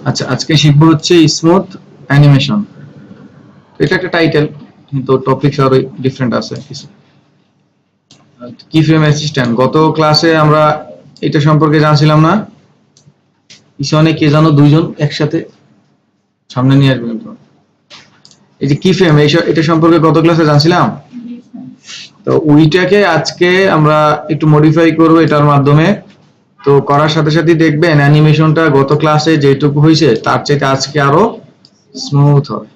আচ্ছা, আজকে শিখবো হচ্ছে স্মুথ অ্যানিমেশন। এটা একটা টাইটেল, কিন্তু টপিক আরো ডিফারেন্ট আছে কিছু। কি ফ্রেম অ্যাসিস্ট্যান্ট, গত ক্লাসে আমরা এটা সম্পর্কে জানছিলাম না? পিছনে কে জানো দুইজন একসাথে সামনে নিয়ে আসবেন তো। এই যে কি ফ্রেম, এটা সম্পর্কে গত ক্লাসে জানছিলাম। তো ওইটাকে আজকে আমরা একটু মডিফাই করবো এটার মাধ্যমে। তো করার সাথে সাথে দেখবেন অ্যানিমেশনটা গত ক্লাসে যেটুকু হয়েছে তার চাইতে আজকে আরো স্মুথ হবে।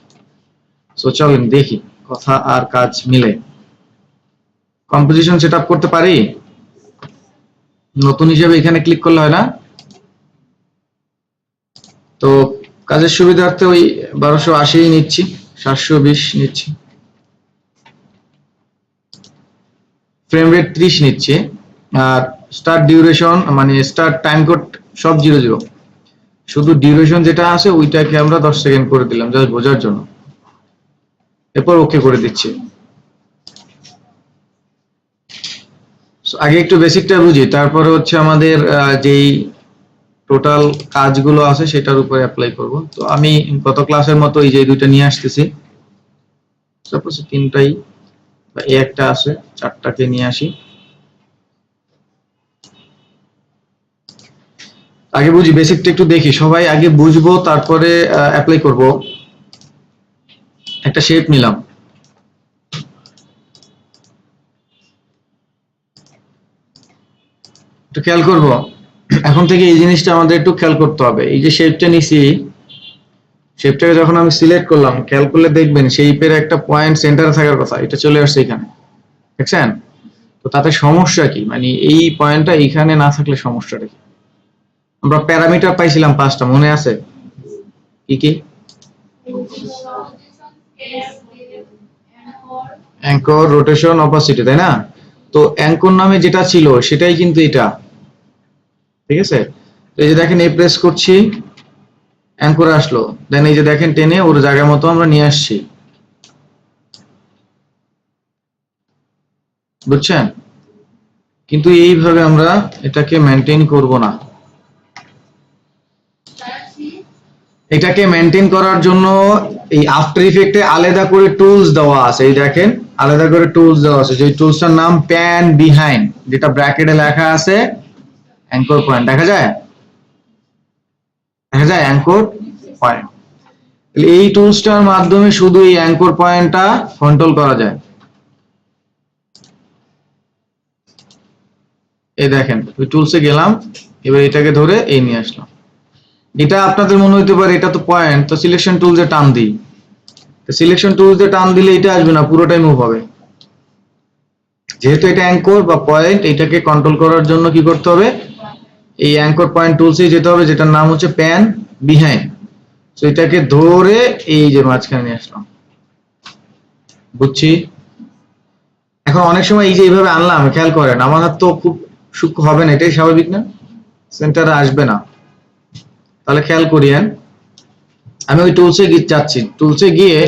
সো চলেন দেখি কথা আর কাজ মিলে। কম্পোজিশন সেটআপ করতে পারি? নতুন হিসেবে এখানে ক্লিক করলে হয় না? তো কাজের সুবিধার্থে ওই 1280 নিচ্ছি, 720 নিচ্ছি, ফ্রেম রেট 30 নিচ্ছে, আর স্টার্ট ডিউরেশন মানে স্টার্ট টাইম কোড সব 00। শুধু ডিউরেশন যেটা আছে ওইটাকে আমরা 10 সেকেন্ড করে দিলাম জাস্ট বোঝার জন্য। এরপর ওকে করে দিচ্ছি। আগে একটু বেসিকটা বুঝি, তারপরে হচ্ছে আমাদের যেই টোটাল কাজগুলো আছে সেটার উপরে অ্যাপ্লাই করব। তো আমি গত ক্লাসের মতো এই যে দুইটা নিয়ে আসতেছি, সাপোজ তিনটাই বা একটা আছে, চারটাকে নিয়ে আসি। আগে বুঝি, বেসিকটা একটু দেখি, সবাই আগে বুঝবো তারপরে অ্যাপ্লাই করব। একটা শেপ নিলাম, একটু খেয়াল করব। এখন থেকে এই জিনিসটা আমাদের একটু খেয়াল করতে হবে। এই যে শেপটা নিছি, শেপটাকে যখন আমি সিলেক্ট করলাম, খেয়াল করলে দেখবেন শেপের একটা পয়েন্ট সেন্টারে থাকার কথা, এটা চলে আসছে এখানে, দেখছেন? তো তাতে সমস্যা কি, মানে এই পয়েন্টটা এখানে না থাকলে সমস্যাটা কি? আমরা প্যারামিটার পাইছিলাম 5টা, মনে আছে? কি কি? অ্যাঙ্কর, রোটেশন, অপাসিটি, তাই না? তো অ্যাঙ্কর নামে যেটা ছিল সেটাই কিন্তু এটা, ঠিক আছে? তো এই যে দেখেন এই প্রেস করছি, অ্যাঙ্কর আসলো, দেন এই যে দেখেন টেনে ওর জায়গা মতো আমরা নিয়ে আসছি, বুঝছেন? কিন্তু এইভাবে আমরা এটাকে মেনটেন করব না। এটাকে মেনটেন করার জন্য এই আফটার ইফেক্টে আলাদা করে টুলস দেওয়া আছে, এই দেখেন আলাদা করে টুলস দেওয়া আছে, যে টুলসটার নাম প্যান বিহাইন্ড, যেটা ব্র্যাকেটে লেখা আছে অ্যাঙ্কর পয়েন্ট, দেখা যায়? দেখা যায় অ্যাঙ্কর পয়েন্ট। এই টুলসটার মাধ্যমে শুধু এই অ্যাঙ্কর পয়েন্টটা কন্ট্রোল করা যায়। এই দেখেন ওই টুলসে গেলাম, এবার এটাকে ধরে এই নিয়ে আসলাম। এটা আপনাদের মনে হইতে পারে এটা তো পয়েন্ট, তো সিলেকশন টুলসে টান দিই। সিলেকশন টুলসে টান দিলে এটা আসবে না, পুরোটাই মুভ হবে। যেহেতু এটা অ্যাঙ্কর বা পয়েন্ট, এটাকে কন্ট্রোল করার জন্য কি করতে হবে? এই অ্যাঙ্কর পয়েন্ট টুলসে যেতে হবে, যেটার নাম হচ্ছে প্যান বিহাইন্ড। তো এটাকে ধরে এই যে মাঝখানে নিয়ে আসলাম, বুঝছি? এখন অনেক সময় এই যে এইভাবে আনলাম, খেয়াল করেন আমার হাত তো খুব সূক্ষ্ম হবে না, এটাই স্বাভাবিক না? সেন্টারে আসবে না। তাহলে খেয়াল করিয়েন, আমি ওই টুলসে যাচ্ছি, টুলসে গিয়ে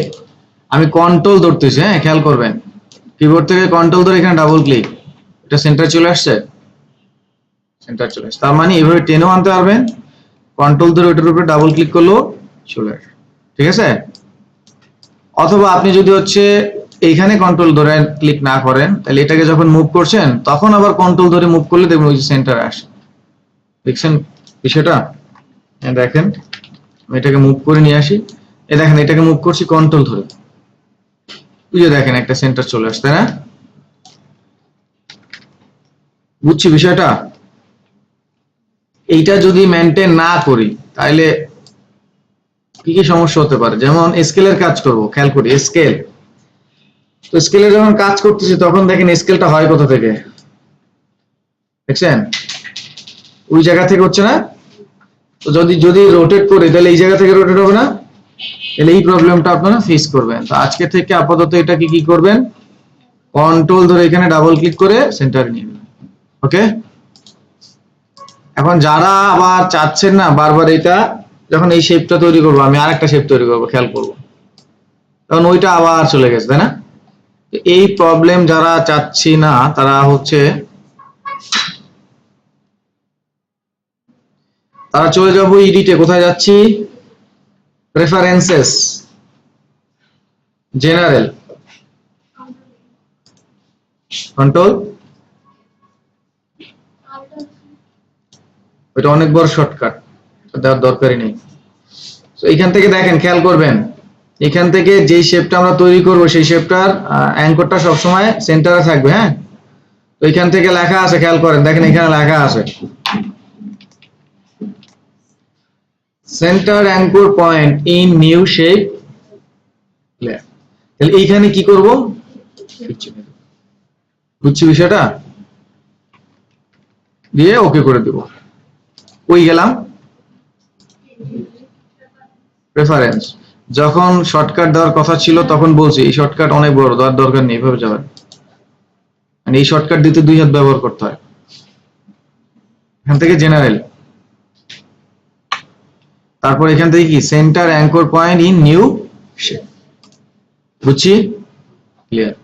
আমি কন্ট্রোল ধরতেছি, হ্যাঁ খেয়াল করবেন, কিবোর্ড থেকে কন্ট্রোল ধরে এখানে ডাবল ক্লিক, এটা সেন্টার চলে আসছে, সেন্টার চলে আসছে। তার মানে এইভাবে টেনেও আনতে পারবেন, কন্ট্রোল ধরে ওটার উপরে ডাবল ক্লিক করলেও চলে আসবে, ঠিক আছে? অথবা আপনি যদি হচ্ছে এইখানে কন্ট্রোল ধরে ক্লিক না করেন, তাহলে এটাকে যখন মুভ করছেন তখন আবার কন্ট্রোল ধরে মুভ করলে দেখবেন ওই যে সেন্টারে আসে, দেখছেন বিষয়টা? দেখেন আমি এটাকে মুভ করে নিয়ে আসি, এই দেখেন এটাকে মুভ করছি কন্ট্রোল ধরে, ওই যে দেখেন একটা সেন্টার চলে আসছে, তাই না? বুঝছি বিষয়টা? এইটা যদি মেনটেন না করি তাহলে কি কি সমস্যা হতে পারে? যেমন স্কেলের কাজ করব, খেয়াল করি স্কেল। তো স্কেলে যখন কাজ করতেছি তখন দেখেন স্কেলটা হয় কোথা থেকে, দেখছেন? ওই জায়গা থেকে হচ্ছে না? তো যদি যদি রোটেট করি তাহলে এই জায়গা থেকে রোটেট হবে না, তাহলে এই প্রবলেমটা আপনারা ফেস করবেন। তো আজকে থেকে আপাতত এটাকে কি করবেন, কন্ট্রোল ধরে এখানে ডাবল ক্লিক করে সেন্টারে নিয়ে নেবেন, ওকে? এখন যারা আবার চাচ্ছেন না বারবার এটা, যখন এই শেপটা তৈরি করবো আমি আরেকটা শেপ তৈরি করবো, খেয়াল করবো, তখন ওইটা আবার চলে গেছে, তাই না? এই প্রবলেম যারা চাচ্ছি না তারা হচ্ছে তারা চলে যাব এডিটে, কোথায় যাচ্ছি, প্রেফারেন্সেস, জেনারেল, কন্ট্রোল, ওইটা অনেক বড় শর্টকাট, দেওয়ার দরকারই নেই। তো এখান থেকে দেখেন, খেয়াল করবেন, এখান থেকে যেই শেপটা আমরা তৈরি করব সেই শেপটার অ্যাঙ্করটা সবসময় সেন্টারে থাকবে। হ্যাঁ, তো এখান থেকে লেখা আছে, খেয়াল করেন, দেখেন এখানে লেখা আছে centre anchor point in new shape layer. তাহলে এইখানে কি করব, বুঝছি বিষয়টা, দিয়ে ওকে করে দেব। ওই গেলাম প্রেফারেন্স, যখন শর্টকাট দেওয়ার কথা ছিল তখন বলছি এই শর্টকাট অনেক বড়, দেওয়ার দরকার নেই, এভাবে যাবেন, মানে এই শর্টকাট দিতে 2 হাত ব্যবহার করতে হয়। এখান থেকে জেনারেল, তারপর এখান থেকে কি centre anchor point in new shape, বুঝছি, ক্লিয়ার।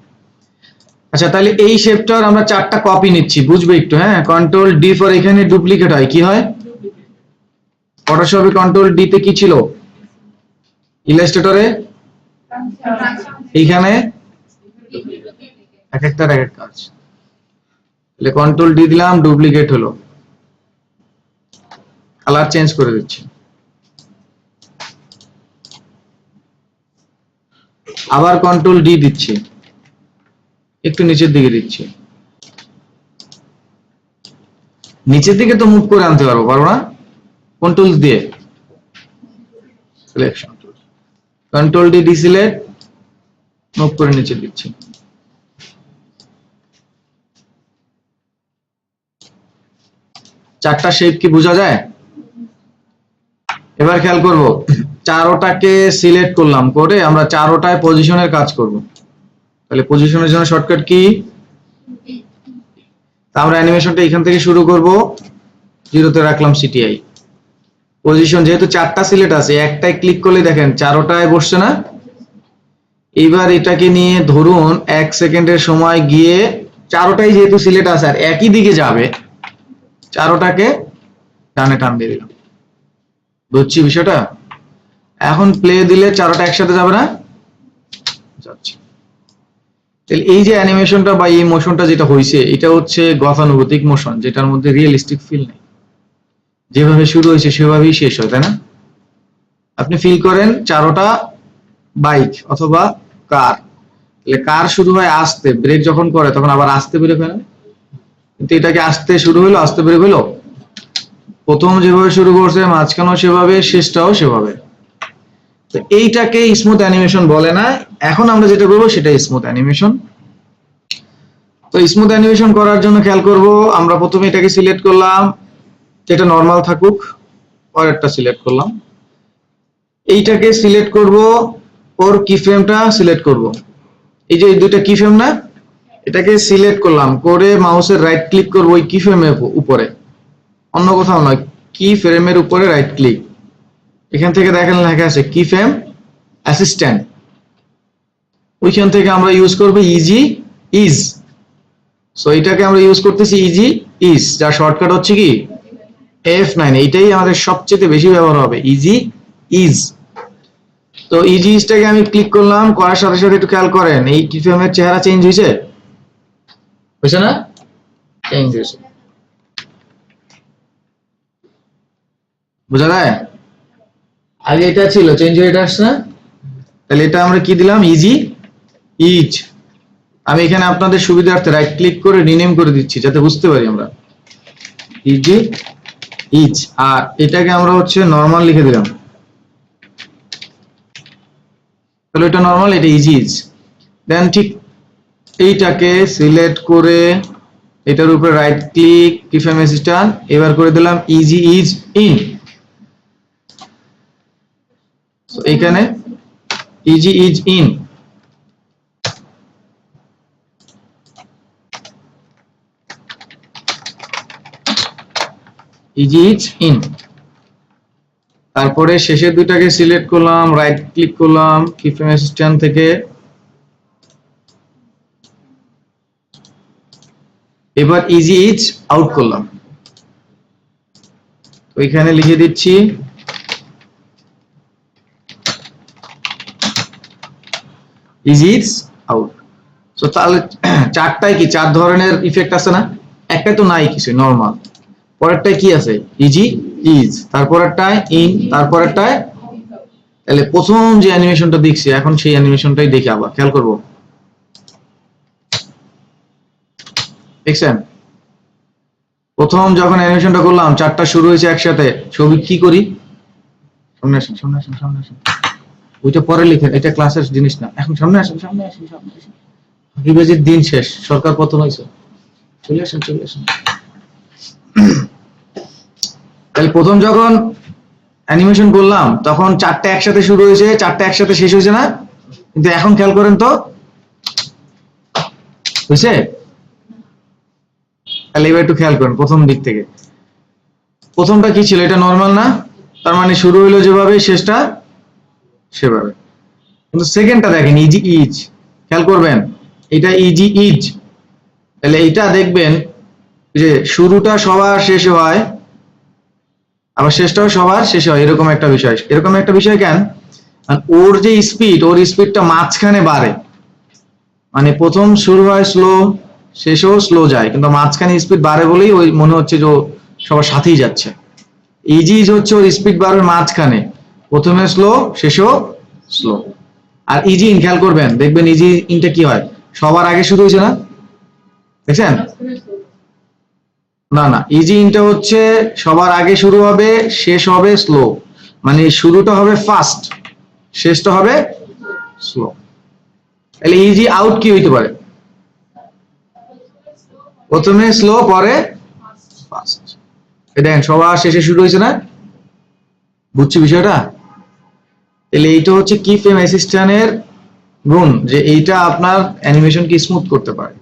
আচ্ছা, তাহলে এই শেপটার আমরা 4টা কপি নিচ্ছি, বুঝবে একটু। হ্যাঁ, কন্ট্রোল ডি ফর এখানে ডুপ্লিকেট হয়, কি হয়, ফটোশপে কন্ট্রোল ডি তে কি ছিল, ইলাস্ট্রেটরে এইখানে এক একটার এক এক কাজ। তাহলে কন্ট্রোল ডি দিলাম, ডুপ্লিকেট হলো, কালার চেঞ্জ করে দিচ্ছি, আবার কন্ট্রোল ডি দিচ্ছি, একটু নিচের দিকে দিচ্ছি, নিচের দিকে তো মুভ করে আনতে পারবো না, কন্ট্রোল দিয়ে selection, control D deselect, move করে নিচে দিচ্ছি। চারটা শেপ কি বোঝা যায়? এবার খেয়াল করব, চারোটাকে সিলেক্ট করলাম, করে আমরা চারোটায় পজিশনের কাজ করব। তাহলে পজিশনের জন্য শর্টকাট কি, আমরা অ্যানিমেশনটা এখান থেকে শুরু করব, 0 তে রাখলাম সিটিআই। পজিশন যেহেতু 4টা সিলেক্ট আছে, একটাই ক্লিক করলে দেখেন চারোটায় বসছে না। এইবার এটাকে নিয়ে ধরুন 1 সেকেন্ডের সময় গিয়ে, চারোটাই যেহেতু সিলেক্ট আছে আর একই দিকে যাবে, চারোটাকে টানে টান দিয়ে দিলাম, বুঝছি বিষয়টা। এখন প্লে দিলে চারোটা একসাথে যাবে না, যাচ্ছে। তাহলে এই যে অ্যানিমেশনটা বা এই মোশনটা যেটা হয়েছে, এটা হচ্ছে গতানুগতিক মোশন, যেটার মধ্যে রিয়েলিস্টিক ফিল নেই, যেভাবে শুরু হয়েছে সেভাবেই শেষ হয়, তাই না? আপনি ফিল করেন চারোটা বাইক অথবা কার, তাহলে কার শুরু হয় আস্তে, ব্রেক যখন করে তখন আবার আস্তে ব্রেক হয় না, কিন্তু এটাকে আস্তে শুরু হলো আস্তে ব্রেক হলো, প্রথম যেভাবে শুরু করছে মাঝখানেও সেভাবে, শেষটাও সেভাবে। তো এইটাকে স্মুথ অ্যানিমেশন বলে না। এখন আমরা যেটা করবো সেটাই স্মুথ অ্যানিমেশন। তো স্মুথ অ্যানিমেশন করার জন্য খেয়াল করব, আমরা প্রথমে এটাকে সিলেক্ট করলাম, এটা নরমাল থাকুক, পরেরটা সিলেক্ট করলাম, এইটাকে সিলেক্ট করব, ওর কি ফ্রেমটা সিলেক্ট করব, এই যে এই দুইটা কি ফ্রেম না, এটাকে সিলেক্ট করলাম, করে মাউসের রাইট ক্লিক করব ওই কি ফ্রেমের উপরে, অন্য কোথাও নয়, কি ফ্রেমের উপরে রাইট ক্লিক, এখান থেকে দেখেন লেখা আছে কি ফ্রেম অ্যাসিস্ট্যান্ট, ওইখান থেকে আমরা ইউজ করব ইজি ইজ। সো এটাকে আমরা ইউজ করতেছি ইজি ইজ, যার শর্টকাট হচ্ছে কি F9, এইটাই আমাদের সবচেয়ে বেশি ব্যবহার হবে, ইজি ইজ। তো ইজি ইজটাকে আমি ক্লিক করলাম, করার সাথে সাথে একটু খেয়াল করেন এই কি ফ্রেমের চেহারা চেঞ্জ হয়েছে, হয়েছে না, চেঞ্জ হয়েছে, বোঝা যায়, আগে এটা ছিল, চেঞ্জ হয়ে এটা আসছে না। তাহলে এটা আমরা কি দিলাম, ইজি ইজ। আমি এখানে আপনাদের সুবিধার্থে রাইট ক্লিক করে রিনেম করে দিচ্ছি যাতে বুঝতে পারি আমরা, ইজি ইজ। আর এটাকে আমরা হচ্ছে নরমাল লিখে দিলাম, তাহলে এটা নরমাল, এটা ইজি ইজ। দেন ঠিক এইটাকে সিলেক্ট করে এটার উপরে রাইট ক্লিক, কিফ্রেম অ্যাসিস্ট্যান্ট, এবার করে দিলাম ইজি ইজ ইন। সো এখানে easy is in, easy is in. তারপরে শেষের দুইটাকে সিলেক্ট করলাম, রাইট ক্লিক করলাম কিফ্রেম অ্যাসিস্ট্যান্ট থেকে, এবার ইজি ইজ আউট করলাম, তো এখানে লিখে দিচ্ছি ইজ আউট। তো তাহলে চারটায় কি চার ধরনের ইফেক্ট আছে না? একটাই তো নাই কিছু, নরমাল। পরেরটায় কি আছে? ইজি ইজ, তারপরেরটায় ইন, তারপরেরটায়। তাহলে প্রথম যে অ্যানিমেশনটা দেখছি এখন সেই অ্যানিমেশনটাই দেখি, আবার খেয়াল করব। দেখছেন প্রথম যখন অ্যানিমেশনটা করলাম চারটা শুরু হয়েছে একসাথে। ছবি কি করি, সামনে আসেন সামনে আসেন সামনে আসেন, ওইটা পরে লিখেন, এটা ক্লাসের জিনিস না, এখন সামনে আসেন সামনে আসেন সামনে আসেন। বিভাজিত দিন শেষ, সরকার পতন হয়েছে, চলে আসেন চলে আসেন। তাহলে প্রথম যখন অ্যানিমেশন করলাম তখন চারটা একসাথে শুরু হয়েছে, চারটা একসাথে শেষ হয়েছে না? কিন্তু এখন খেয়াল করেন তো, হয়েছে? তাহলে এবার একটু খেয়াল করেন প্রথম দিক থেকে। প্রথমটা কি ছিল? এটা নরমাল না? তার মানে শুরু হইলো যেভাবে শেষটা সেভাবে। কিন্তু সেকেন্ডটা দেখেন ইজি ইজ, খেয়াল করবেন এটা ইজি ইজ। তাহলে এইটা দেখবেন যে শুরুটা সবার শেষে হয়, আবার শেষটাও সবার শেষে হয়, এরকম একটা বিষয়। এরকম একটা বিষয় কেন? ওর যে স্পিড, ওর স্পিডটা মাঝখানে বাড়ে। মানে প্রথম শুরু হয় স্লো, শেষেও স্লো যায়, কিন্তু মাঝখানে স্পিড বাড়ে বলেই ওই মনে হচ্ছে যে সবার সাথেই যাচ্ছে। ইজি হচ্ছে ওর স্পিড বাড়বে মাঝখানে, প্রথমে স্লো শেষেও স্লো। আর ইজি ইন খেয়াল করবেন, দেখবেন ইজি ইনটা কি হয়, সবার আগে শুরু হয়েছে না? দেখছেন? না না, ইজি ইনটা হচ্ছে সবার আগে শুরু হবে, শেষ হবে স্লো। মানে শুরুটা হবে ফাস্ট, শেষটা হবে স্লো। তাহলে ইজি আউট কি হইতে পারে? প্রথমে স্লো পরে ফাস্ট। দেখেন সবার শেষে শুরু হয়েছে না? বুঝছি বিষয়টা? তাহলে এইটা হচ্ছে কি ফ্রেম অ্যাসিস্ট্যান্টের গুণ, যে এইটা আপনার অ্যানিমেশনকে স্মুথ করতে পারে।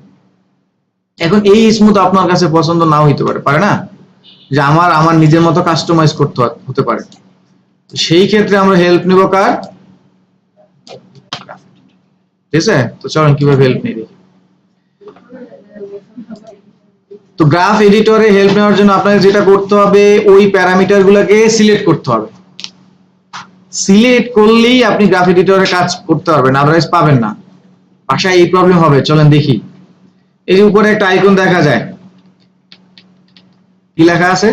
এখন এই স্মুথ আপনার কাছে পছন্দ নাও হইতে পারে, পারে না? যে আমার আমার নিজের মতো কাস্টমাইজ করতে হতে পারে। সেই ক্ষেত্রে আমরা হেল্প নিব কার? ঠিক আছে, তো চলুন কিভাবে হেল্প নিই দেখি। তো গ্রাফ এডিটরে হেল্প নেওয়ার জন্য আপনাকে যেটা করতে হবে, ওই প্যারামিটার গুলোকে সিলেক্ট করতে হবে। সিলেক্ট করলেই আপনি গ্রাফ এডিটরে কাজ করতে পারবেন, আদারওয়াইজ পাবেন না। ভাষায় এই প্রবলেম হবে, চলেন দেখি। এই যে উপরে একটা আইকন দেখা যায়, কি লেখা আছে?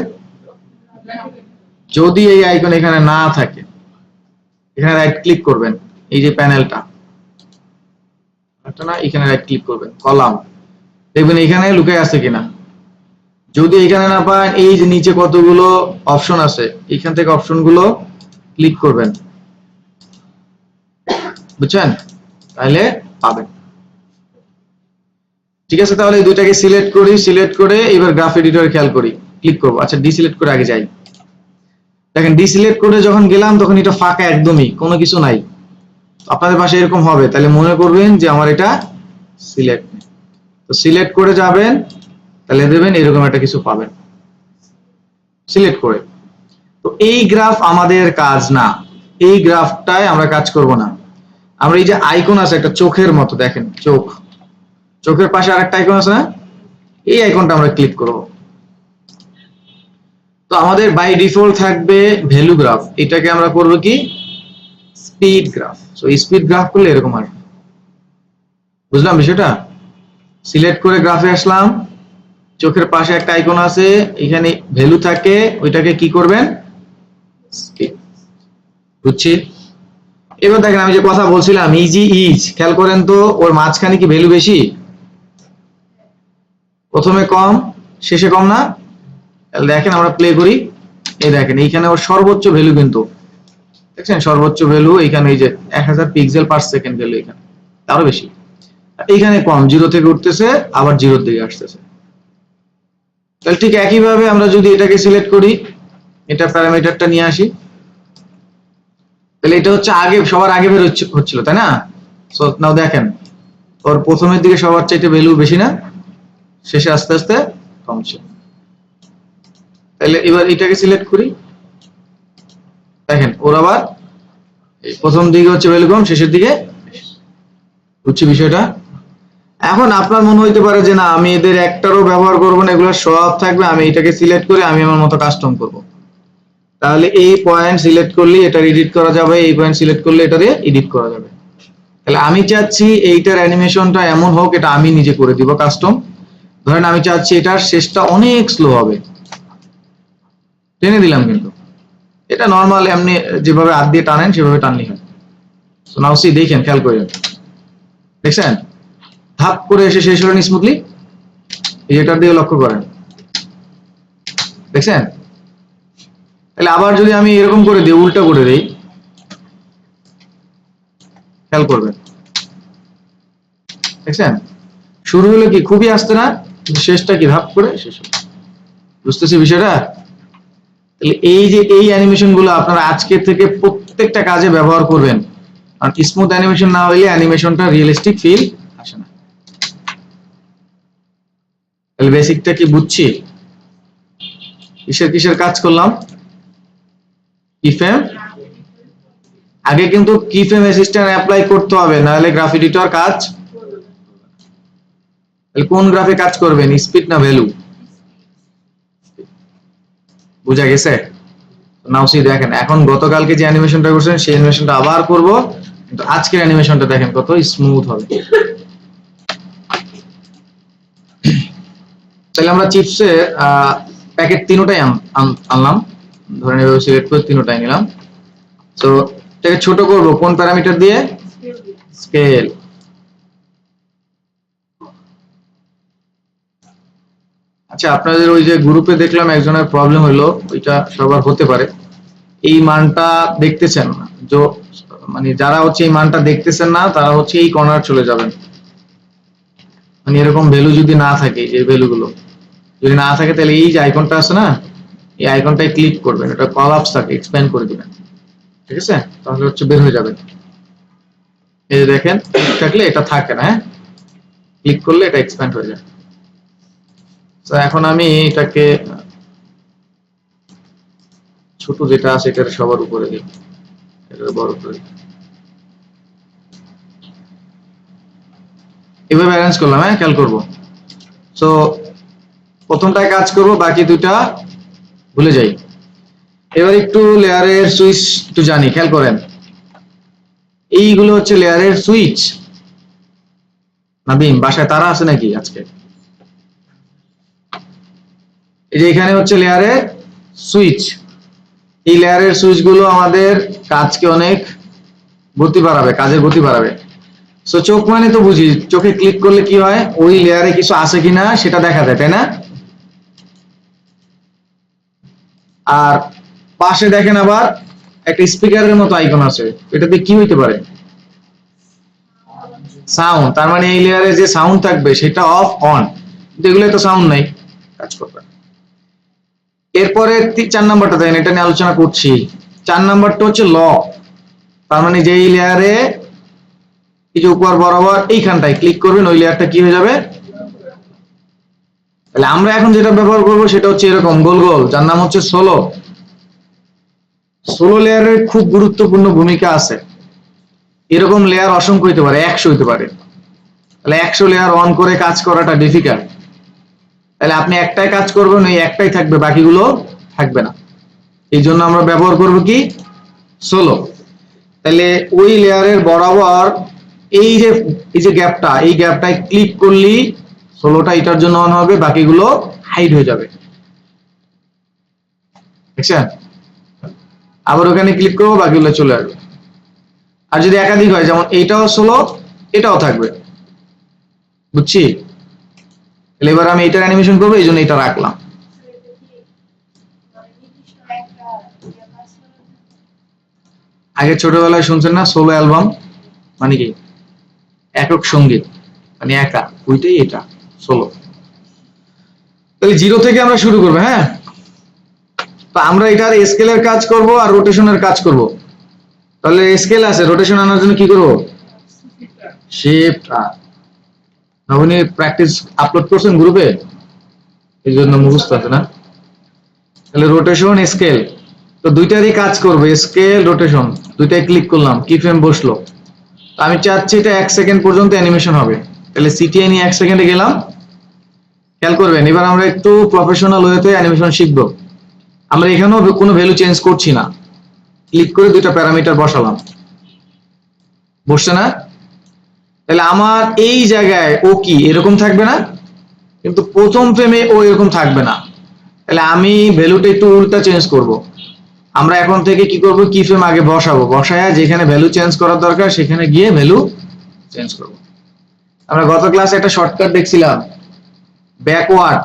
যদি এই আইকন এখানে না থাকে, এখানে রাইট ক্লিক করবেন, এই যে প্যানেলটা একটা না, এখানে রাইট ক্লিক করবেন, কলাম, দেখবেন এখানে লুকে আছে কিনা। যদি এখানে না পান, এই যে নিচে কতগুলো অপশন আছে, এখান থেকে অপশনগুলো ক্লিক করবেন, বুঝছেন? তাহলে পাবেন। ঠিক আছে, তাহলে এই দুইটাকে সিলেক্ট করি, সিলেক্ট করে এবার গ্রাফ এডিটরে খেয়াল করি, ক্লিক করব। আচ্ছা ডিসিলেক্ট করে আগে যাই। দেখেন ডিসিলেক্ট করে যখন গেলাম তখন এটা ফাঁকা, একদমই কোনো কিছু নাই। আপনাদের পাশে এরকম হবে, তাহলে মনে করবেন যে আমার এটা সিলেক্ট। তো সিলেক্ট করে যাবেন, তাহলে দেবেন এরকম একটা কিছু পাবেন সিলেক্ট করে। তো এই গ্রাফ আমাদের কাজ না, এই গ্রাফটায় আমরা কাজ করব না। আমরা এই যে আইকন আছে একটা চোখের মতো, দেখেন চোখ, চোখের পাশে আরেকটা আইকন আছে না, এই আইকনটা আমরা ক্লিক করব। তো আমাদের বাই ডিফল্ট থাকবে ভ্যালু গ্রাফ, এটাকে আমরা করব কি speed graph. So speed graph করলে এরকম আসবে, বুঝলাম বিষয়টা? সিলেক্ট করে গ্রাফে আসলাম, চোখের পাশে একটা আইকন আছে, এখানে ভ্যালু থাকে, ওইটাকে কি করবেন স্পিড। বুঝছি? এবার দেখেন আমি যে কথা বলছিলাম ইজি ইজ, খেয়াল করেন তো ওর মাঝখানে কি ভ্যালু বেশি? প্রথমে কম শেষে কম না? তাহলে দেখেন আমরা প্লে করি, এই দেখেন এইখানে ওর সর্বোচ্চ ভ্যালু কিন্তু, দেখছেন সর্বোচ্চ ভ্যালু এখানে, এই যে 1000 পিক্সেল পার সেকেন্ড ভ্যালু, এখানে আরো বেশি। এইখানে কম, জিরো থেকে উঠতেছে আবার জিরোর দিকে আসতেছে। তাহলে ঠিক একইভাবে আমরা যদি এটাকে সিলেক্ট করি, এটা প্যারামিটারটা নিয়ে আসি, তাহলে এটা হচ্ছে আগে সবার আগে বের হচ্ছিল, তাই না? সো নাও দেখেন ওর প্রথমের দিকে সবার চাইতে ভ্যালু বেশি না, শেষে আস্তে আস্তে কমছে। তাহলে এবার এটাকে সিলেক্ট করি, দেখেন ওর আবার প্রথম দিকে হচ্ছে ভ্যালু কম, শেষের দিকে। বুঝছি বিষয়টা? এখন আপনার মনে হইতে পারে যে না আমি এদের একটারও ব্যবহার করবো না, এগুলো সব থাকবে, আমি এটাকে সিলেক্ট করে আমি আমার মতো কাস্টম করব। তাহলে এই পয়েন্ট সিলেক্ট করলে এটা এডিট করা যাবে, এই পয়েন্ট সিলেক্ট করলে এটারে এডিট করা যাবে। তাহলে আমি চাচ্ছি এইটার অ্যানিমেশনটা এমন হোক, এটা আমি নিজে করে দিব কাস্টম। ধরেন আমি চাচ্ছি এটার শেষটা অনেক স্লো হবে, টেনে দিলাম, কিন্তু এটা নর্মাল এমনি যেভাবে হাত দিয়ে টানেন সেভাবে টানলেই হয়। সো নাও সি, দেখেন, খেয়াল করেন, দেখছেন ধাপ করে এসে শেষ হলেন স্মুথলি। এটার দিকে লক্ষ্য করেন, দেখছেন। তাহলে আবার যদি আমি এরকম করে দিই, উল্টা করে দিই, খেয়াল করবেন, দেখছেন শুরু হলো কি খুবই আস্তে না, কিন্তু শেষটা কি ধাপ করে শেষ হলো। বুঝতেছি বিষয়টা? তাহলে এই যে এই অ্যানিমেশন গুলো আপনারা আজকে থেকে প্রত্যেকটা কাজে ব্যবহার করবেন, কারণ স্মুথ অ্যানিমেশন না হলে অ্যানিমেশনটা রিয়েলিস্টিক ফিল আসে না। তাহলে বেসিকটা কি বুঝছি? কিসের কিসের কাজ করলাম? কিফ্রেম, আগে কিন্তু কিফ্রেম অ্যাসিস্ট্যান্ট অ্যাপ্লাই করতে হবে, নাহলে গ্রাফ এডিটর কাজ। তাহলে কোন গ্রাফে কাজ করবেন, স্পিড না ভ্যালু? বুঝা গেছে? নাও সি, দেখেন এখন গতকালকে যে অ্যানিমেশনটা করছেন সেই অ্যানিমেশনটা আবার করব, কিন্তু আজকের অ্যানিমেশনটা দেখেন কত স্মুথ হবে। তাহলে আমরা চিপসের প্যাকেট তিনটাই আনলাম, ধরেন এভাবে সিলেক্ট করে তিনটাই নিলাম। তো এটাকে ছোট করব কোন প্যারামিটার দিয়ে? স্কেল। আচ্ছা, আপনাদের ওই যে গ্রুপে দেখলাম একজনের প্রবলেম হলো, ওইটা সবার হতে পারে, এই মানটা দেখতেছেন না, মানে যারা হচ্ছে এই মানটা দেখতেছেন না তারা হচ্ছে এই কর্নার চলে যাবেন। মানে এরকম ভ্যালু যদি না থাকে, এই ভ্যালুগুলো যদি না থাকে, তাহলে এই যে আইকনটা আছে না, এই আইকনটায় ক্লিক করবেন, এটা কলাপস থাকে, এক্সপ্যান্ড করে দিবেন, ঠিক আছে? তাহলে হচ্ছে বের হয়ে যাবে। এই যে দেখেন, থাকলে এটা থাকে না, হ্যাঁ, ক্লিক করলে এটা এক্সপ্যান্ড হয়ে যায়। তো এখন আমি এটাকে ছোট যেটা আছে এটা সবার উপরে দিই, এটা বড় করে দিই, এভাবে অ্যারেঞ্জ করলাম, হ্যাঁ, খেয়াল করবো। সো প্রথমটায় কাজ করব, বাকি দুটা ভুলে যাই। এবার একটু লেয়ারের সুইচ একটু জানি, খেয়াল করেন, এইগুলো হচ্ছে লেয়ারের সুইচ। নাবিম, বাসায় তারা আছে নাকি আজকে? এই যে এখানে হচ্ছে লেয়ারের সুইচ, এই লেয়ারের সুইচ গুলো আমাদের কাজকে অনেক গতি বাড়াবে, কাজের গতি বাড়াবে। সো চোখ মানে তো বুঝি, চোখে ক্লিক করলে কি হয়, ওই লেয়ারে কিছু আছে কিনা সেটা দেখা যায়, তাই না? আর পাশে দেখেন আবার একটা স্পিকারের মতো আইকন আছে, এটাতে কি হইতে পারে? সাউন্ড। তার মানে এই লেয়ারে যে সাউন্ড থাকবে সেটা অফ অন, কিন্তু এগুলো তো সাউন্ড নাই, কাজ করবে। এরপরে 4 নাম্বারটা দেখেন, এটা নিয়ে আলোচনা করছি। 4 নাম্বারটা হচ্ছে লক। তার মানে যেই লেয়ারে এই যে উপর বরাবর এইখানটায় ক্লিক করবেন, ওই লেয়ারটা কি হয়ে যাবে? তাহলে আমরা এখন যেটা ব্যবহার করব সেটা হচ্ছে এরকম গোল গোল, যার নাম হচ্ছে সোলো। সোলো লেয়ারের খুব গুরুত্বপূর্ণ ভূমিকা আছে। এরকম লেয়ার অসংখ্য হইতে পারে, 100 হইতে পারে। তাহলে 100 লেয়ার অন করে কাজ করাটা ডিফিকাল্ট। তাহলে আপনি একটাই কাজ করবেন, ওই একটাই থাকবে, বাকিগুলো থাকবে না। এই জন্য আমরা ব্যবহার করব কি? সোলো। তাহলে ওই লেয়ারের বরাবর এই যে গ্যাপটা, এই গ্যাপটায় ক্লিক করলেই সোলোটা এটার জন্য অন হবে, বাকিগুলো হাইড হয়ে যাবে, দেখছেন? আবার ওখানে ক্লিক করবো, বাকিগুলো চলে আসবে। আর যদি একাধিক হয়, যেমন এইটাও সোলো, এটাও থাকবে, বুঝছি? তাহলে এবার আমি এটার অ্যানিমেশন করবো, এই জন্য এটা রাখলাম। আগে ছোটবেলায় শুনছেন না সোলো অ্যালবাম মানে কি? একক সঙ্গীত, মানে একা, ওইটাই এটা সোলো। তাহলে জিরো থেকে আমরা শুরু করবো, হ্যাঁ। তো আমরা এটার স্কেলের কাজ করব আর রোটেশনের কাজ করব। তাহলে স্কেল আছে, রোটেশন আনার জন্য কি করব? শিফট আর। আপনি প্র্যাকটিস আপলোড করছেন গ্রুপে, এই জন্য মুখস্থ আছে না। তাহলে রোটেশন স্কেল, তো দুইটারই কাজ করবে, স্কেল রোটেশন, দুইটাই ক্লিক করলাম, কি ফ্রেম বসলো। আমি চাচ্ছি এটা 1 সেকেন্ড পর্যন্ত অ্যানিমেশন হবে, তাহলে সিটিআই নিয়ে 1 সেকেন্ডে গেলাম। খেয়াল করবেন, এবার আমরা একটু প্রফেশনাল ওয়েতে অ্যানিমেশন শিখবো। আমরা এখানেও কোনো ভ্যালু চেঞ্জ করছি না, ক্লিক করে দুইটা প্যারামিটার বসালাম, বসছে না? তাহলে আমার এই জায়গায় ও কি এরকম থাকবে না, কিন্তু প্রথম ফ্রেমে ও এরকম থাকবে না। তাহলে আমি ভ্যালুটা একটু উল্টা চেঞ্জ করব। আমরা এখন থেকে কি করব, কি ফ্রেম আগে বসাবো, বসায়া যেখানে ভ্যালু চেঞ্জ করার দরকার সেখানে গিয়ে ভ্যালু চেঞ্জ করব। আমরা গত ক্লাসে একটা শর্টকাট দেখছিলাম, ব্যাকওয়ার্ড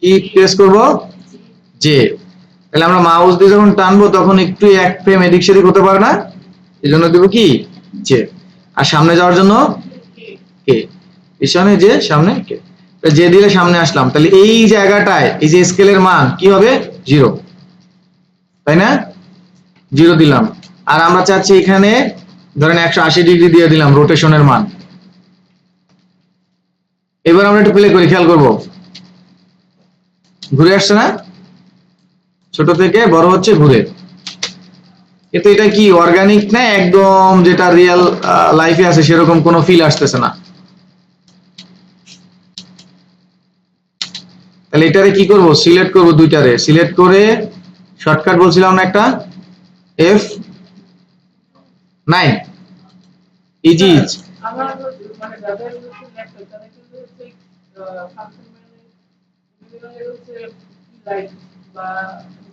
কি প্রেস করব, জে। তাহলে আমরা মাউস দিয়ে যখন টানবো তখন একটু এক ফ্রেম এদিক সেদিক হতে পারে না, এই জন্য দেবো কি জে। আর সামনে যাওয়ার জন্য কে, পিছনে যে সামনে কে, যে দিলে সামনে আসলাম। তাহলে এই জায়গাটায় এই যে স্কেলের মান কি হবে, 0, তাই না? 0 দিলাম। আর আমরা চাচ্ছি এখানে ধরেন 180 ডিগ্রি দিয়ে দিলাম রোটেশনের মান। এবার আমরা একটু প্লে করি, খেয়াল করব ঘুরে আসছে না, ছোট থেকে বড় হচ্ছে ঘুরে। এতে এটা কি অর্গানিক না, একদম যেটা রিয়েল লাইফে আছে সেরকম কোনো ফিল আসতেছে না। তাহলে এটারে কি করব, সিলেক্ট করব, দুইটারে সিলেক্ট করে শর্টকাট বলছিলাম না একটা, F9 ইজি।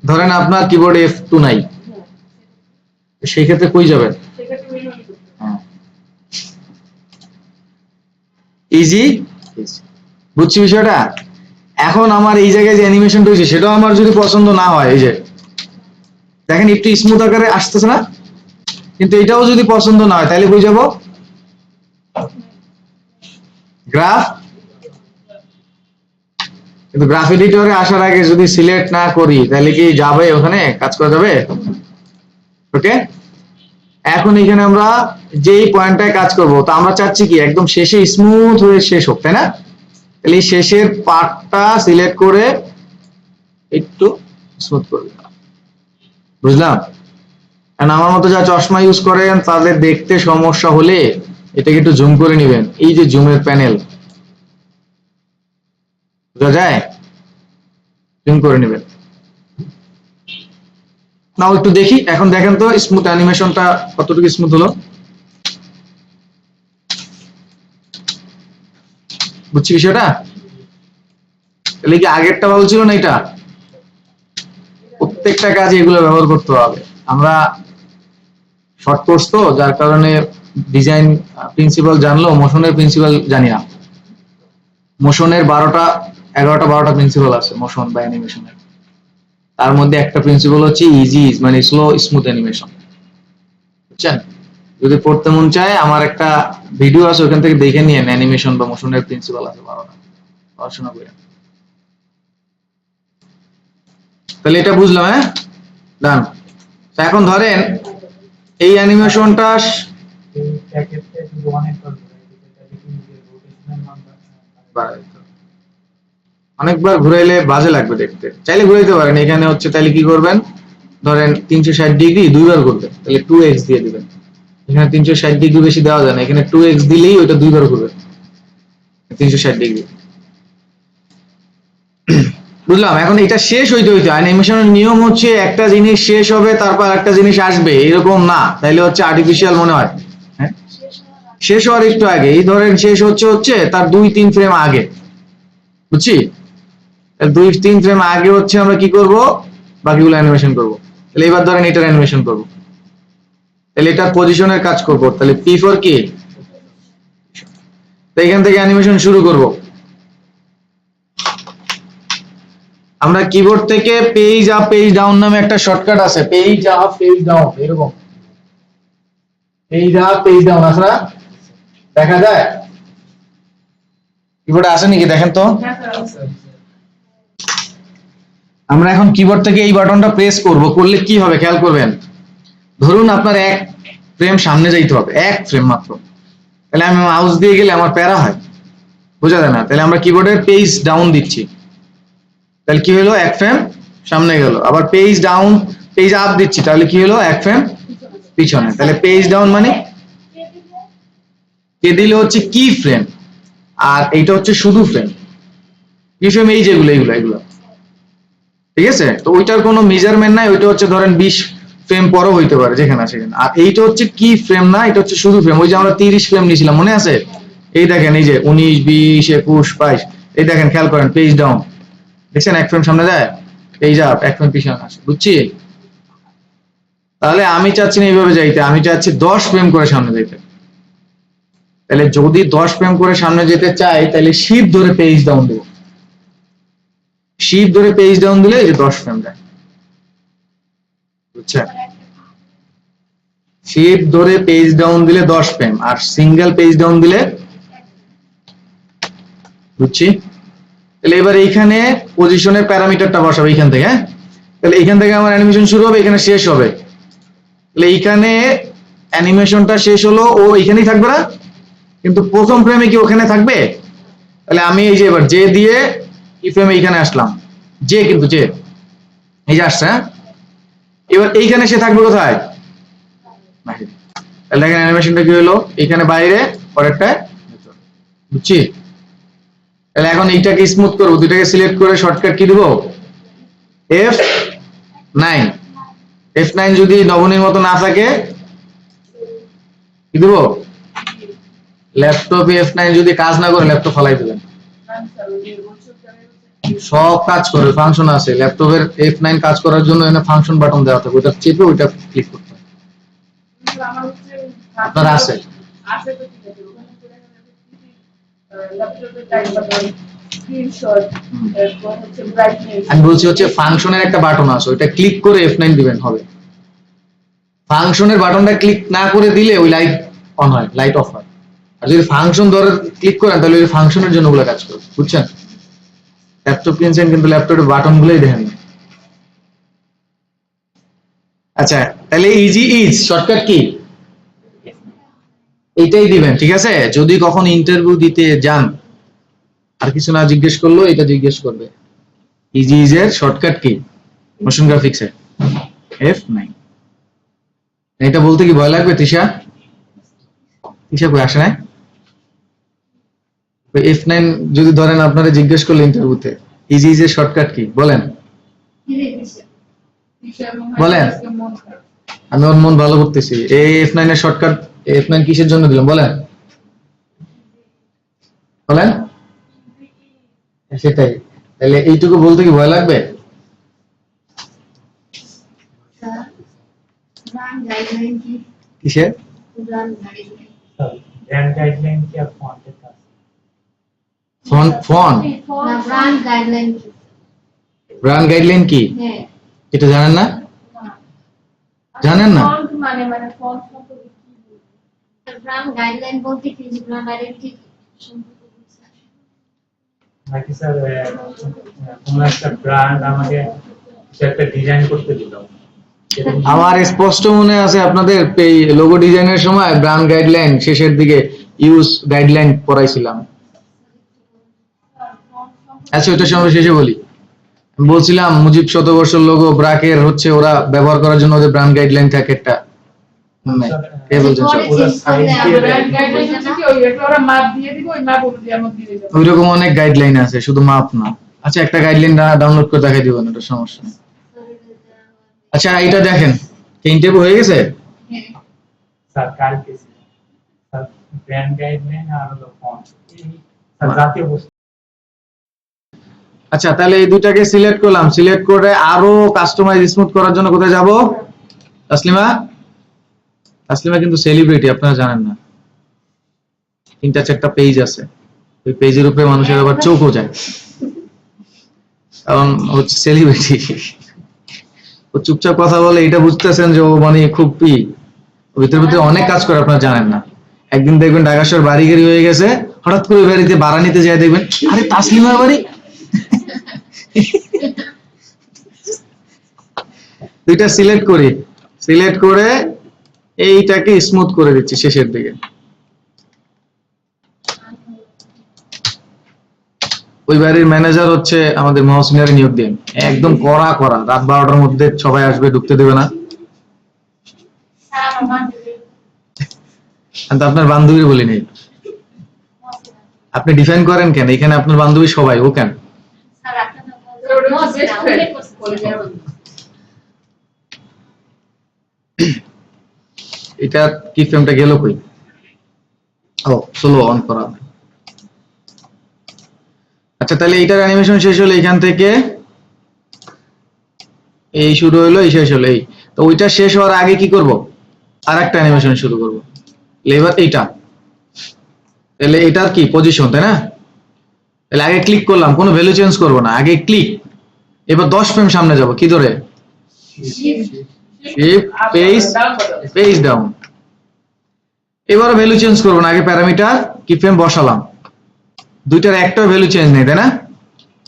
ধরেন আপনার কিবোর্ডে F2 নাই, সেই ক্ষেত্রে কই যাবেন, ইজি। বুঝছি বিষয়টা? এখন আমার এই জায়গায় যে অ্যানিমেশনটা হয়েছে সেটাও আমার যদি পছন্দ না হয়, এই যে দেখেন একটু স্মুথ আকারে আসতেছে না, কিন্তু এটাও যদি পছন্দ না হয় তাহলে কই যাব, গ্রাফ। কিন্তু গ্রাফ এডিটরে আসার আগে যদি সিলেক্ট না করি তাহলে কি যাবে, ওখানে কাজ করা যাবে? ওকে, এখন এখানে আমরা যেই পয়েন্টটায় কাজ করব, তো আমরা চাচ্ছি কি একদম শেষে স্মুথ হয়ে শেষ হোক, তাই না? তাহলে শেষের পার্টটা সিলেক্ট করে একটু স্মুথ করে দিলাম, বুঝলাম? কারণ আমার মতো যা চশমা ইউজ করেন তাদের দেখতে সমস্যা হলে এটাকে একটু জুম করে নেবেন, এই যে জুমের প্যানেল, বোঝা যায়, জুম করে নেবেন। নাও একটু দেখি, এখন দেখেন তো স্মুথ অ্যানিমেশনটা কতটুকু স্মুথ হলো। বুঝছি বিষয়টা? তাহলে কি আগেরটা ভালো ছিল না এটা? প্রত্যেকটা কাজে এগুলো ব্যবহার করতে হবে। আমরা শর্ট কোর্স তো, যার কারণে ডিজাইন প্রিন্সিপাল জানলেও মোশনের প্রিন্সিপাল জানি না। মোশনের 11টা প্রিন্সিপাল আছে মোশন বা অ্যানিমেশনের। তার মধ্যে একটা প্রিন্সিপাল হচ্ছে ইজি, মানে স্লো স্মুথ অ্যানিমেশন, বুঝছেন? যদি পড়তে মন চায় আমার একটা ভিডিও আছে, ওখান থেকে দেখে নিয়েন, অ্যানিমেশন বা মোশনের প্রিন্সিপাল আছে 12টা, পড়াশোনা করে। তাহলে এটা বুঝলাম, হ্যাঁ, ডান। এখন ধরেন এই অ্যানিমেশনটা অনেকবার ঘুরাইলে বাজে লাগবে দেখতে, চাইলে ঘুরাইতে পারেন। এখানে হচ্ছে তাহলে কি করবেন, ধরেন 360 ডিগ্রি দুইবার করবেন, তাহলে 2x দিয়ে দিবেন। এখানে 360 ডিগ্রি বেশি দেওয়া যায় না, এখানে 2x দিলেই ওইটা দুইবার ঘুরবে 360 ডিগ্রি। বুঝলাম? এখন এটা শেষ হইতে হইতে অ্যানিমেশনের নিয়ম হচ্ছে একটা জিনিস শেষ হবে তারপর একটা জিনিস আসবে, এরকম না, তাইলে হচ্ছে আর্টিফিশিয়াল মনে হয়। হ্যাঁ, শেষ হওয়ার একটু আগে, এই ধরেন শেষ হচ্ছে তার 2-3 ফ্রেম আগে, বুঝছি? 2-3 ফ্রেম আগে হচ্ছে আমরা কি করব, বাকিগুলো অ্যানিমেশন করব। তাহলে এবার ধরেন এটার অ্যানিমেশন করব, তাহলে এটা পজিশনের কাজ করব, তাহলে P4 কি, তো এখান থেকে অ্যানিমেশন শুরু করব। আমরা কিবোর্ড থেকে পেজ আপ পেজ ডাউন নামে একটা শর্টকাট আছে, পেজ আপ পেজ ডাউন, এরকম পেজ আপ পেজ ডাউন আছে না, দেখা যায় কিবোর্ডে আছে নাকি দেখেন তো। আমরা এখন কিবোর্ড থেকে এই বাটনটা প্রেস করব, করলে কি হবে খেয়াল করবেন। ধরুন আপনার এক ফ্রেম সামনে যাইতে হবে, এক ফ্রেম মাত্র, তাহলে আমি মাউস দিয়ে গেলে আমার প্যারা হয়, বোঝা যায় না। তাহলে আমরা কিবোর্ডের পেজ ডাউন দিচ্ছি, তাহলে কি হলো, এক ফ্রেম সামনে গেল। আবার পেজ ডাউন পেজ আপ দিচ্ছি, তাহলে কি হলো, এক ফ্রেম পিছনে। তাহলে পেজ ডাউন মানে কে দিলে হচ্ছে কি ফ্রেম, আর এইটা হচ্ছে শুধু ফ্রেম। কি ফ্রেম, এই যেগুলো এগুলো এগুলো ঠিক আছে? তো ওইটার কোনো মেজারমেন্ট নাই, ওইটা হচ্ছে ধরেন 20 ফ্রেম পরও হইতে পারে যেখানে সেখানে। আর এইটা হচ্ছে কি ফ্রেম না, এটা হচ্ছে শুধু ফ্রেম। ওই যে আমরা 30 ফ্রেম নিয়েছিলাম মনে আছে? এই দেখেন এই যে 19, 20, 21, 22, এই দেখেন খেয়াল করেন পেজ ডাউন, দেখছেন এক ফ্রেম সামনে যায়, পেজ আপ, এক ফ্রেম পিছনে আসে, বুঝছি? তাহলে আমি চাচ্ছি না এইভাবে যাইতে, আমি চাচ্ছি 10 ফ্রেম করে সামনে যেতে। তাহলে যদি 10 ফ্রেম করে সামনে যেতে চাই তাহলে শিফট ধরে পেজ ডাউন দেবো, শিফট ধরে পেজ ডাউন দিলে এই যে 10 ফ্রেম যায়, বুঝছেন? শিফট ধরে পেজ ডাউন দিলে 10 ফ্রেম, আর সিঙ্গেল পেজ ডাউন দিলে, বুঝছি? তাহলে এবার এইখানে পজিশনের প্যারামিটারটা বসাবো এইখান থেকে, হ্যাঁ? তাহলে এইখান থেকে আমার অ্যানিমেশন শুরু হবে, এখানে শেষ হবে। তাহলে এইখানে অ্যানিমেশনটা শেষ হলো, ও এইখানেই থাকবে না, কিন্তু প্রথম ফ্রেমে কি ওখানে থাকবে? তাহলে আমি এই যে এবার জে দিয়ে কি ফ্রেমে এইখানে আসলাম, জে, কিন্তু জে এই যে আসছে, হ্যাঁ? এবার এইখানে সে থাকবে কোথায়? বাহিরে। তাহলে দেখেন অ্যানিমেশনটা কি হলো, এইখানে বাইরে, পরেরটা ভিতরে, বুঝছি? তাহলে এখন এইটাকে স্মুথ করবো, দুইটাকে সিলেক্ট করে শর্টকাট কি দিব? F9। F9 যদি নবনীর মতো না থাকে কি দিব? ল্যাপটপে F9 যদি কাজ না করে ল্যাপটপ ফালাই দিবেন। সব কাজ করে, ফাংশন আছে ল্যাপটপের। F9 কাজ করার জন্য এখানে ফাংশন বাটন দেওয়া থাকে, ওটা চেপে ওইটা ক্লিক করতে হবে। আপনার আছে? আমি বলছি হচ্ছে ফাংশনের একটা বাটন আছে, ওইটা ক্লিক করে F9 দিবেন হবে। ফাংশনের বাটনটা ক্লিক না করে দিলে ওই লাইট অন হয়, লাইট অফ হয়। আর যদি ফাংশন ধরে ক্লিক করেন তাহলে ওই ফাংশনের জন্য ওগুলো কাজ করবে, বুঝছেন? ল্যাপটপ কিনছেন কিন্তু ল্যাপটপের বাটন গুলোই দেখেন না। আচ্ছা, তাহলে ইজি ইজ শর্টকাট কি? এইটাই দিবেন, ঠিক আছে? যদি কখন ইন্টারভিউ দিতে যান আর কিছু না জিজ্ঞেস করলো এটা জিজ্ঞেস করবে, ইজি ইজ এর শর্টকাট কি মোশন গ্রাফিক্সে? F9। এটা বলতে কি ভয় লাগবে? তিশা, তিশা কই আসে না? F9 যদি ধরেন আপনারা জিজ্ঞেস করলে ইন্টারভিউতে ইজি ইজ এর শর্টকাট কি বলেন, বলেন। আমি ওর মন ভালো করতেছি। এই F9 এর শর্টকাট, F9 কিসের জন্য দিলাম বলেন, বলেন। সেটাই। তাহলে এইটুকু বলতে কি ভয় লাগবে? কিসের ব্র্যান্ড গাইডলাইন কি আর ফন্টের কাজ? ফন্ট না, ব্র্যান্ড গাইডলাইন। ব্র্যান্ড গাইডলাইন কি এটা জানেন না? জানেন না? ফন্ট মানে ফন্ট সম্পর্কে কি বলবো? ব্র্যান্ড গাইডলাইন বলতে কি, যে ব্র্যান্ড আইডেন্টিটি সম্পর্কে বুঝছেন? নাকি স্যার কোনো একটা ব্র্যান্ড আমাকে কিছু একটা ডিজাইন করতে দিল, আমার স্পষ্ট মনে আছে আপনাদের এই লোগো ডিজাইনের সময় ব্র্যান্ড গাইডলাইন শেষের দিকে ইউজ গাইডলাইন পড়াইছিলাম। আচ্ছা ওইটা সময় শেষে বলি। আমি বলছিলাম মুজিব শতবর্ষের লোগো ব্রাকের হচ্ছে ওরা ব্যবহার করার জন্য ওদের ব্র্যান্ড গাইডলাইন থাকে একটা। কে বলছেন সব? ওইরকম অনেক গাইডলাইন আছে, শুধু মাপ না। আচ্ছা একটা গাইডলাইন ডাউনলোড করে দেখাই দিবেন, এটা সমস্যা নেই। আচ্ছা এটা দেখেন, ইন্টারভিউ হয়ে গেছে? স্যার কালকে স্যার ব্র্যান্ড গাইডলাইন আর হলো ফন্ট, স্যার জাতীয় বস্তু। আচ্ছা তাহলে এই দুইটাকে সিলেক্ট করলাম, সিলেক্ট করে আরো কাস্টমাইজ স্মুথ করার জন্য কোথায় যাব? তাসলিমা, তাসলিমা কিন্তু সেলিব্রিটি, আপনারা জানেন না। 3-4টা পেজ আছে, ওই পেজের উপরে মানুষের আবার চোখও যায়, কারণ হচ্ছে সেলিব্রিটি। ও চুপচাপ কথা বলে, এটা বুঝতেছেন যে ও মানে খুব ভিতরে ভিতরে অনেক কাজ করে, আপনারা জানেন না। একদিন দেখবেন ঢাকা শহর বাড়ি গাড়ি হয়ে গেছে, হঠাৎ করে ওই বাড়িতে ভাড়া নিতে যায় দেখবেন আরে তাসলিমার বাড়ি। দুইটা সিলেক্ট করি, সিলেক্ট করে এইটাকে স্মুথ করে দিচ্ছি শেষের দিকে। ওই বাড়ির ম্যানেজার হচ্ছে আমাদের মহসিনারে নিয়োগ দিন, একদম কড়া কড়া, রাত 12টার মধ্যে সবাই আসবে, ঢুকতে দেবে না। আপনার বান্ধবী বলি নেই, আপনি ডিফাইন করেন কেন? এখানে আপনার বান্ধবী সবাই, ও কেন? এটা কি ফ্রেমটা গেল কই? ও স্লো অন করা। আচ্ছা তাহলে এইটার অ্যানিমেশন শেষ হলো এখান থেকে, এই শুরু হলো এই শেষ হলো এই। তো ওইটা শেষ হওয়ার আগে কি করব? আরেকটা অ্যানিমেশন শুরু করব। এবার এইটা, তাহলে এটার কি পজিশন, তাই না? তাহলে আগে ক্লিক করলাম, কোনো ভ্যালু চেঞ্জ করব না, আগে ক্লিক। এবার 10 ফ্রেম সামনে যাব, কি ধরে? Shift page down. এবারে ভ্যালু চেঞ্জ করব না, আগে প্যারামিটার কি ফ্রেম বসালাম। দুইটার একটা ভ্যালু চেঞ্জ নেই, তাই না?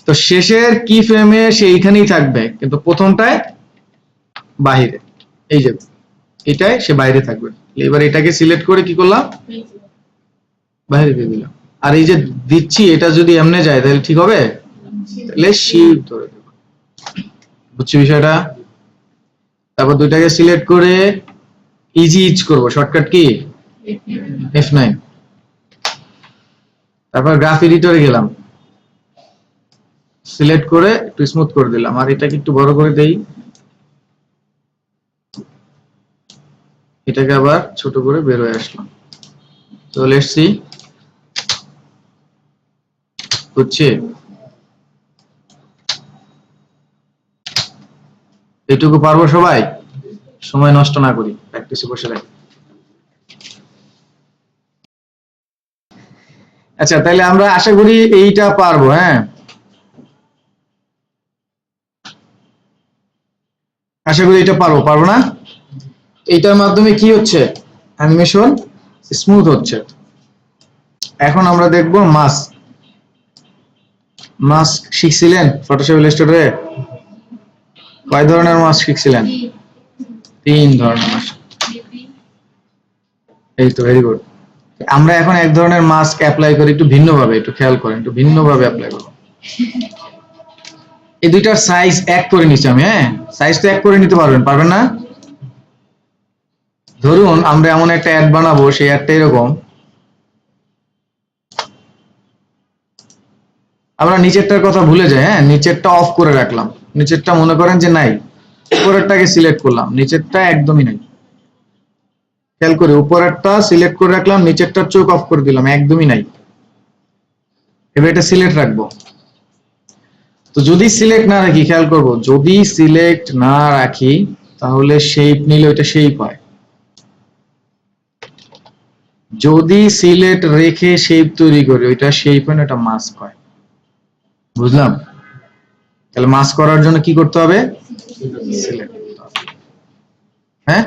তো শেষের কি ফ্রেমে সে এইখানেই থাকবে, কিন্তু প্রথমটায় বাইরে, এই যে এটাই সে বাইরে থাকবে। এবার এটাকে সিলেক্ট করে কি করলাম? বাইরে দিয়ে দিলাম। আর এই যে দিচ্ছি এটা যদি এমনে যায় তাহলে ঠিক হবে? তাহলে শিফট ধরে দেব। বুঝছি বিষয়টা? তারপর দুইটাকে সিলেক্ট করে ইজি ইজ করব, শর্টকাট কি F9। তারপর গ্রাফ এডিটরে গেলাম, সিলেক্ট করে একটু স্মুথ করে দিলাম। আর এটাকে একটু বড় করে দেই, এটাকে আবার ছোট করে বের হয়ে আসলাম। তো লেটস সি, হচ্ছে এটুকু পারবো সবাই? সময় নষ্ট না করি, প্র্যাকটিসে বসে রাখি। আচ্ছা তাহলে আমরা আশা করি এইটা পারবো। হ্যাঁ, আশা করি এটা পারবো, পারবো না? এইটার মাধ্যমে কি হচ্ছে? অ্যানিমেশন স্মুথ হচ্ছে। এখন আমরা দেখব মাস্ক। মাস্ক শিখছিলেন ফটোশপ ইলাস্ট্রেটরে? কয় ধরনের মাস্ক শিখছিলেন? 3 ধরনের মাস্ক। এই তো, ভেরি গুড। আমরা এখন এক ধরনের মাস্ক অ্যাপ্লাই করি একটু ভিন্নভাবে, একটু খেয়াল করেন, একটু ভিন্নভাবে অ্যাপ্লাই করব। এই দুইটার সাইজ এক করে নিচ্ছি আমি। হ্যাঁ, সাইজ তো এক করে নিতে পারবেন, পারবেন না? ধরুন আমরা এমন একটা অ্যাড বানাবো, সেই অ্যাডটা এরকম। আমরা নিচেরটার কথা ভুলে যাই, হ্যাঁ, নিচেরটা অফ করে রাখলাম। নিচেরটা মনে করেন যে নাই, উপরেরটাকে সিলেক্ট করলাম, নিচেরটা একদমই নাই। খেয়াল করে উপরেরটা সিলেক্ট করে রাখলাম, নিচেরটার চোখ অফ করে দিলাম, একদমই নাই। এবার এটা সিলেক্ট রাখবো। তো যদি সিলেক্ট না রাখি, খেয়াল করব, যদি সিলেক্ট না রাখি তাহলে শেপ নিলে ওইটা শেপ হয়। যদি সিলেক্ট রেখে শেপ তৈরি করি ওইটা শেপ হয় না, এটা মাস্ক হয়। বুঝলাম? তাহলে মাস্ক করার জন্য কি করতে হবে? সিলেক্ট করতে হবে। হ্যাঁ,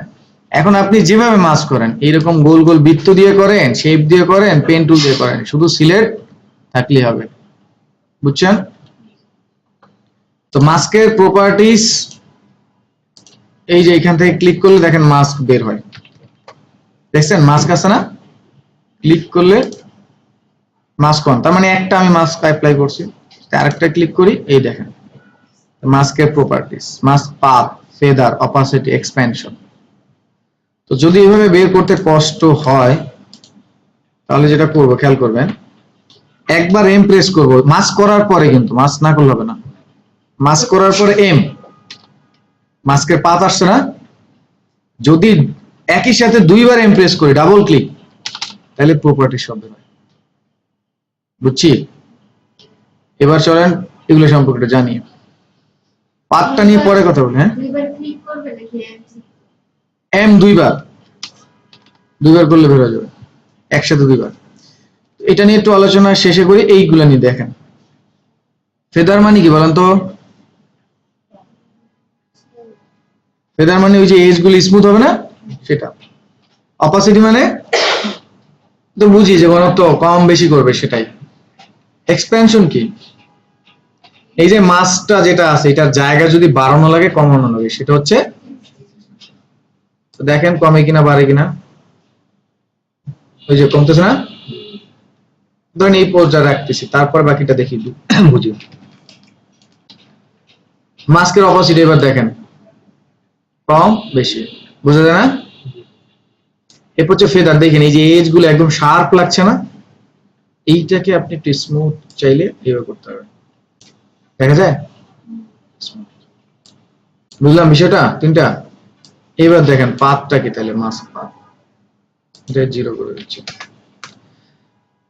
এখন আপনি যেভাবে মাস্ক করেন, এইরকম গোল গোল বৃত্ত দিয়ে করেন, শেপ দিয়ে করেন, পেন টুল দিয়ে করেন, শুধু সিলেক্ট থাকলেই হবে। বুঝছেন? তো মাস্কের প্রপার্টিজ, এই যে এখান থেকে ক্লিক করলে দেখেন মাস্ক বের হয়। দেখছেন মাস্ক আছে না? ক্লিক করলে মাস্ক অন, তার মানে একটা আমি মাস্ক অ্যাপ্লাই করছি। আরেকটা ক্লিক করি, এই দেখেন মাস্কের properties, mask path, feather, opacity, expansion. তো যদি এভাবে বের করতে কষ্ট হয় তাহলে যেটা করব, খেয়াল করবেন, একবার এম প্রেস করব মাস্ক করার পরে, কিন্তু মাস্ক না করলে হবে না। মাস্ক করার পরে এম, মাস্কের পাথ আসছে না? যদি একই সাথে দুইবার এম প্রেস করি, ডাবল ক্লিক, তাহলে প্রপার্টি শব্দ হয়। বুঝছি? এবার চলেন এগুলো সম্পর্কে জানি। পাথটা নিয়ে পরে কথা বলি। হ্যাঁ, দুইবার ক্লিক করবে নাকি? এম দুইবার করলে বের হয়ে যাবে, একসাথে দুইবার। এটা নিয়ে একটু আলোচনা শেষে করি। এইগুলো নিয়ে দেখেন, ফেদার মানে কি বলেন তো? ফেদার মানে ওই যে এজ গুলো স্মুথ হবে না, সেটা। অপাসিটি মানে তো বুঝি যে ঘনত্ব কম বেশি করবে, সেটাই। এক্সপ্যানশন কি? এই যে মাসটা যেটা আছে এটার জায়গা যদি বাড়ানো লাগে কমানো লাগে, সেটা হচ্ছে। দেখেন কমে কিনা বাড়ে কিনা, ওই যে কমতেছে না? ধরেন এই পর্যায়ে রাখতেছি, তারপর বাকিটা দেখি বুঝি। মাস্কের অপোজিট এবার দেখেন, কম বেশি, বুঝা যায় না? এরপর হচ্ছে ফেদার, দেখেন এই যে এজ গুলো একদম শার্প লাগছে না? এইটাকে আপনি একটু স্মুথ চাইলে এভাবে করতে হবে, দেখা যায়। বুঝলাম বিষয়টা তিনটা। এবার দেখেন পাথটা কি, তাহলে মাস্ক পাথ এটা 0 করে দিচ্ছি।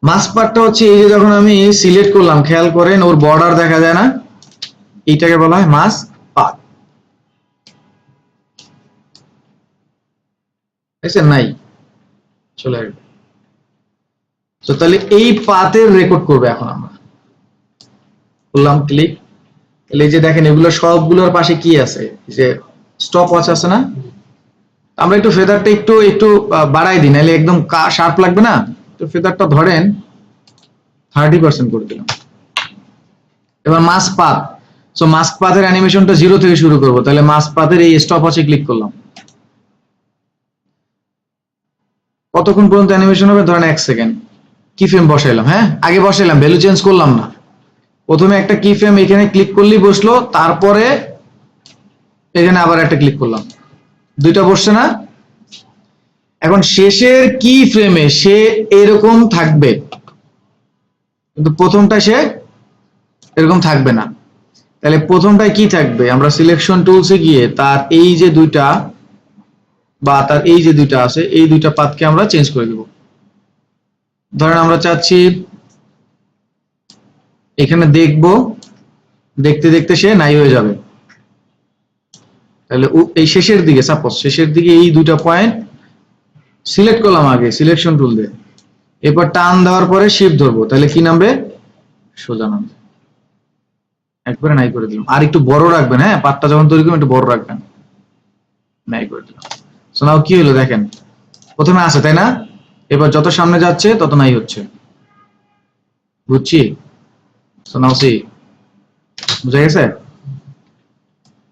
মাস্ক পাথটা হচ্ছে এই যে যখন আমি সিলেক্ট করলাম, খেয়াল করেন ওর বর্ডার দেখা যায় না, এইটাকে বলা হয় মাস্ক পাথ। দেখছেন নাই চলে আসবে। তো তাহলে এই পাথের রেকর্ড করবে এখন আমরা করলাম ক্লিক। তাহলে এই যে দেখেন এগুলো সবগুলোর পাশে কি আছে, যে স্টপ ওয়াচ আছে না। আমরা একটু ফেদারটা একটু একটু বাড়াই দিই, নাহলে একদম শার্প লাগবে না। তো ফেদারটা ধরেন 30% করে দিলাম। এবার মাস্ক পাথ, সো মাস্ক পাথের অ্যানিমেশনটা 0 থেকে শুরু করব। তাহলে মাস্ক পাথের এই স্টপ ওয়াচে ক্লিক করলাম। কতক্ষণ পর্যন্ত অ্যানিমেশন হবে, ধরেন 1 সেকেন্ড। কি ফ্রেম বসাইলাম, হ্যাঁ আগে বসাইলাম, ভ্যালু চেঞ্জ করলাম না। প্রথমে একটা কি ফ্রেম এখানে ক্লিক করলেই বসলো, তারপরে এখানে আবার একটা ক্লিক করলাম, দুইটা বসছে না। এখন শেষের কি ফ্রেমে সে এরকম থাকবে, কিন্তু প্রথমটা সে এরকম থাকবে না। তাহলে প্রথমটায় কি থাকবে, আমরা সিলেকশন টুলসে গিয়ে তার এই যে দুইটা বা তার এই যে দুইটা আছে, এই দুইটা পাথকে আমরা চেঞ্জ করে দেব। ধরেন আমরা চাচ্ছি এখানে দেখবো, দেখতে দেখতে সে নাই হয়ে যাবে। তাহলে এই শেষের দিকে, সাপোজ শেষের দিকে এই দুইটা পয়েন্ট সিলেক্ট করলাম আগে সিলেকশন টুল দিয়ে, এরপর টান দেওয়ার পরে শিফট ধরবো, তাহলে কি নামবে, সোজা নামবে। একবারে নাই করে দিলাম। আর একটু বড় রাখবেন, হ্যাঁ পাতটা যখন তৈরি করবেন একটু বড় রাখবেন। নাই করে দিলাম। সো নাও কি হলো দেখেন, প্রথমে আছে তাই না, এবার যত সামনে যাচ্ছে তত নাই হচ্ছে। বুঝছি? সো নাও সি, বুঝা গেছে?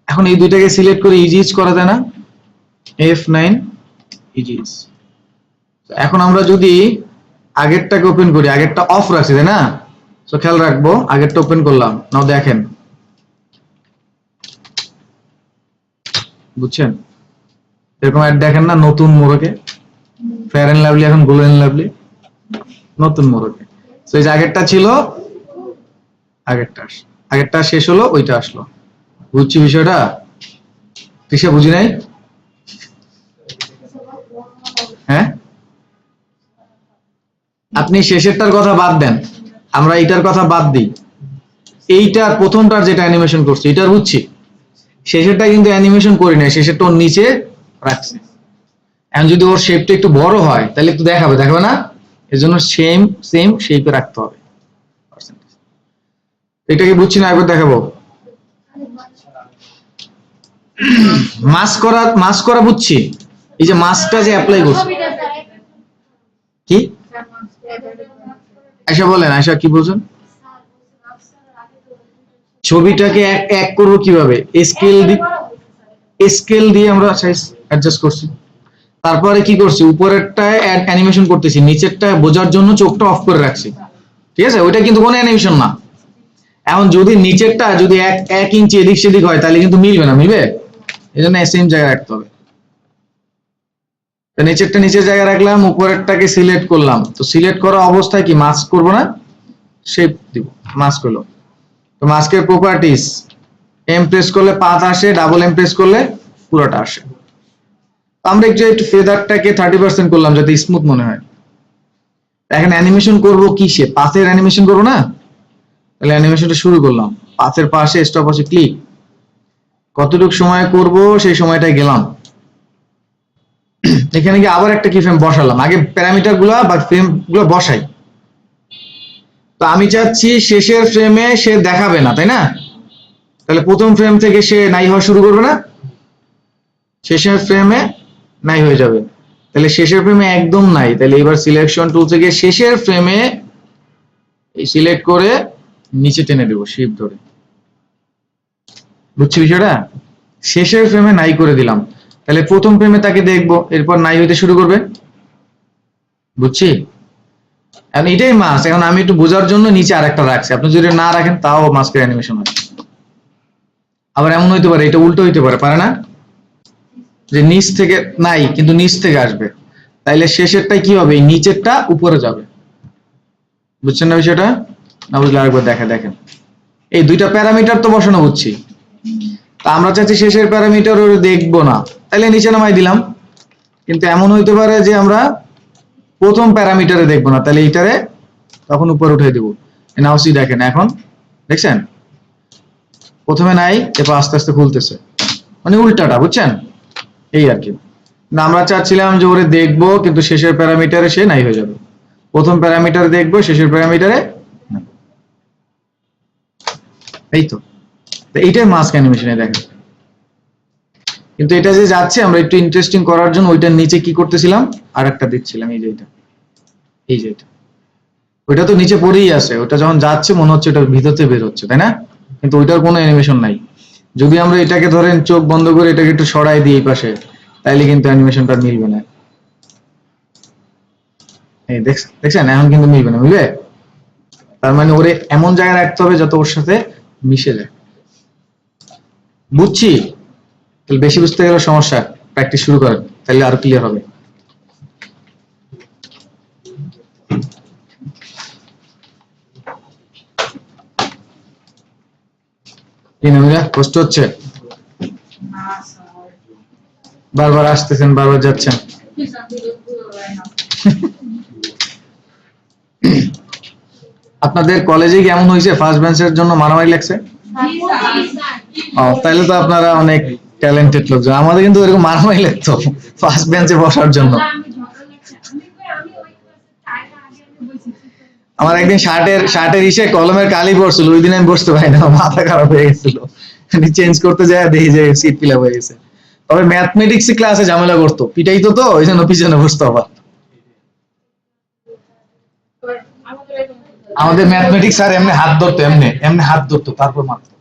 এখন এই দুইটাকে সিলেক্ট করে ইজি ইজ করা যায় না, F9 ইজি ইজ। এখন আমরা যদি আগেরটাকে ওপেন করি, আগেরটা অফ রাখছি তাই না, সো খেয়াল রাখবো আগেরটা ওপেন করলাম, নাও দেখেন, বুঝছেন? এরকম অ্যাড দেখেন না নতুন মোড়কে, ফেয়ার এন্ড লাভলি এখন গ্লো এন্ড লাভলি, নতুন মোড়কে। তো এই যে আগেরটা ছিল, আগেরটা শেষ হলো, ওইটা আসলো। বুঝছি বিষয়টা? তৃষা বুঝি নাই? হ্যাঁ, আপনি শেষেরটার কথা বাদ দেন, আমরা এইটার কথা বাদ দিই। এইটার প্রথমটার যেটা অ্যানিমেশন করছি এটার বুঝছি, শেষেরটা কিন্তু অ্যানিমেশন করি না, শেষেরটা ওর নিচে রাখছি। এখন যদি ওর শেপটা একটু বড় হয় তাহলে একটু দেখাবে, দেখাবে না? এর জন্য সেম শেপে রাখতে হবে। এটাকে বুঝছি না, একবার দেখাবো। মাস্ক করা বুঝছি, এই যে মাস্কটা যে অ্যাপ্লাই করছি। কি আয়শা বলেন, আয়শা কি বলছেন? ছবিটাকে এক করবো কিভাবে, স্কেল দিয়ে আমরা সাইজ অ্যাডজাস্ট করছি। তারপরে কি করছি, উপরেরটায় অ্যানিমেশন করতেছি, নিচেরটা বোঝার জন্য চোখটা অফ করে রাখছি। ঠিক আছে, ওইটা কিন্তু কোনো অ্যানিমেশন না। এখন যদি নিচেরটা যদি 1 ইঞ্চি এদিক সেদিক হয় তাহলে কিন্তু মিলবে না, মিলবে? এই জন্য সেম জায়গায় রাখতে হবে। নিচেরটা নিচের জায়গায় রাখলাম, উপরেরটাকে সিলেক্ট করলাম। তো সিলেক্ট করা অবস্থায় কি মাস্ক করব না, শেপ দিব, মাস্ক হলো। তো মাস্কের প্রপার্টিজ, এম প্রেস করলে পাথ আসে, ডাবল এম প্রেস করলে পুরোটা আসে। আমরা একটু ফেদারটাকে 30% করলাম যাতে স্মুথ মনে হয়। এখন অ্যানিমেশন করব কি, সে পাথের অ্যানিমেশন করবো না, তাহলে অ্যানিমেশনটা শুরু করলাম, পাথের পাশে স্টপ আছে ক্লিক, কতটুকু সময় করব সেই সময়টাই গেলাম। এখানে গিয়ে আবার একটা কি ফ্রেম বসালাম, আগে প্যারামিটার গুলা বা ফ্রেম গুলো বসাই। তো আমি চাচ্ছি শেষের ফ্রেমে সে দেখাবে না তাই না, তাহলে প্রথম ফ্রেম থেকে সে নাই হওয়া শুরু করবে না, শেষের ফ্রেমে নাই হয়ে যাবে। তাহলে শেষের ফ্রেমে একদম নাই, তাহলে এবার সিলেকশন টুল থেকে শেষের ফ্রেমে সিলেক্ট করে নিচে টেনে দেবো শিফট ধরে। বুঝছি বিষয়টা? শেষের ফ্রেমে নাই করে দিলাম, তাহলে প্রথম ফ্রেমে তাকে দেখবো, এরপর নাই হইতে শুরু করবে। বুঝছি? এখন এটাই মাস্ক। এখন আমি একটু বোঝার জন্য নিচে আরেকটা রাখছি, আপনি যদি না রাখেন তাও মাস্কের অ্যানিমেশন হয়। আবার এমন হইতে পারে, এটা উল্টো হইতে পারে, পারে না, যে নিচ থেকে নাই কিন্তু নিচ থেকে আসবে, তাইলে শেষেরটাই কি হবে, নিচেরটা উপরে যাবে। বুঝছেন না বিষয়টা? না বুঝলে আরেকবার দেখেন। এই দুইটা প্যারামিটার তো বসানো বুঝছি, তা আমরা চাচ্ছি শেষের প্যারামিটার ওর দেখবো না, তাহলে নিচে নামাই দিলাম। কিন্তু এমন হইতে পারে যে আমরা প্রথম প্যারামিটারে দেখবো না, তাহলে এইটারে তখন উপরে উঠে দিব। নাও সি দেখেন এখন, দেখছেন প্রথমে নাই, এরপর আস্তে আস্তে খুলতেছে, মানে উল্টাটা, বুঝছেন? এই আর কি। না আমরা চাচ্ছিলাম যে ওরে দেখবো কিন্তু শেষের প্যারামিটারে সে নাই হয়ে যাবে, প্রথম প্যারামিটারে দেখবো শেষের প্যারামিটারে নাই। এই তো এইটাই মাস্ক অ্যানিমেশনে দেখেন। কিন্তু এটা যে যাচ্ছে আমরা একটু ইন্টারেস্টিং করার জন্য ওইটার নিচে কি করতেছিলাম, আর একটা দিচ্ছিলাম, এই যে এটা, এই যে এটা, ওইটা তো নিচে পড়েই আছে, ওটা যখন যাচ্ছে মনে হচ্ছে ওটা ভিতরতে বের হচ্ছে, তাই না? কিন্তু ওইটার কোনো অ্যানিমেশন নাই। যদি আমরা এটাকে ধরেন চোখ বন্ধ করে এটাকে একটু সরাই দিই এই পাশে, তাইলে কিন্তু অ্যানিমেশনটা মিলবে না। এই দেখছেন এখন কিন্তু মিলবে না, মিলবে? তার মানে ওরে এমন জায়গায় রাখতে হবে যাতে ওর সাথে মিশে যায়। বুঝছি? তাহলে বেশি বুঝতে গেলে সমস্যা, প্র্যাকটিস শুরু করেন, তাহলে আরো ক্লিয়ার হবে। কি নামিরা কষ্ট হচ্ছে? বারবার আসতেছেন, বারবার যাচ্ছেন। আপনাদের কলেজে কেমন হয়েছে? ফার্স্ট বেঞ্চের জন্য মারামারি লাগছে? তাহলে তো আপনারা অনেক ট্যালেন্টেড লোকজন। আমাদের কিন্তু এরকম মারামারি লাগতো ফার্স্ট বেঞ্চে বসার জন্য। আমার একদিন শার্টের ইসে কলমের কালি পড়ছিল, ওই দিন আমি বসতে পারি না, মাথা খারাপ হয়ে গেছিল। চেঞ্জ করতে যায় দেখি যে সিট ফিল আপ হয়ে গেছে। তবে ম্যাথমেটিক্স ক্লাসে ঝামেলা করতো, পিটাইতো, তো ওই জন্য পিছনে বসতো। আবার আমাদের ম্যাথমেটিক্স স্যার এমনি হাত ধরতো, এমনি হাত ধরতো, তারপর মারতো।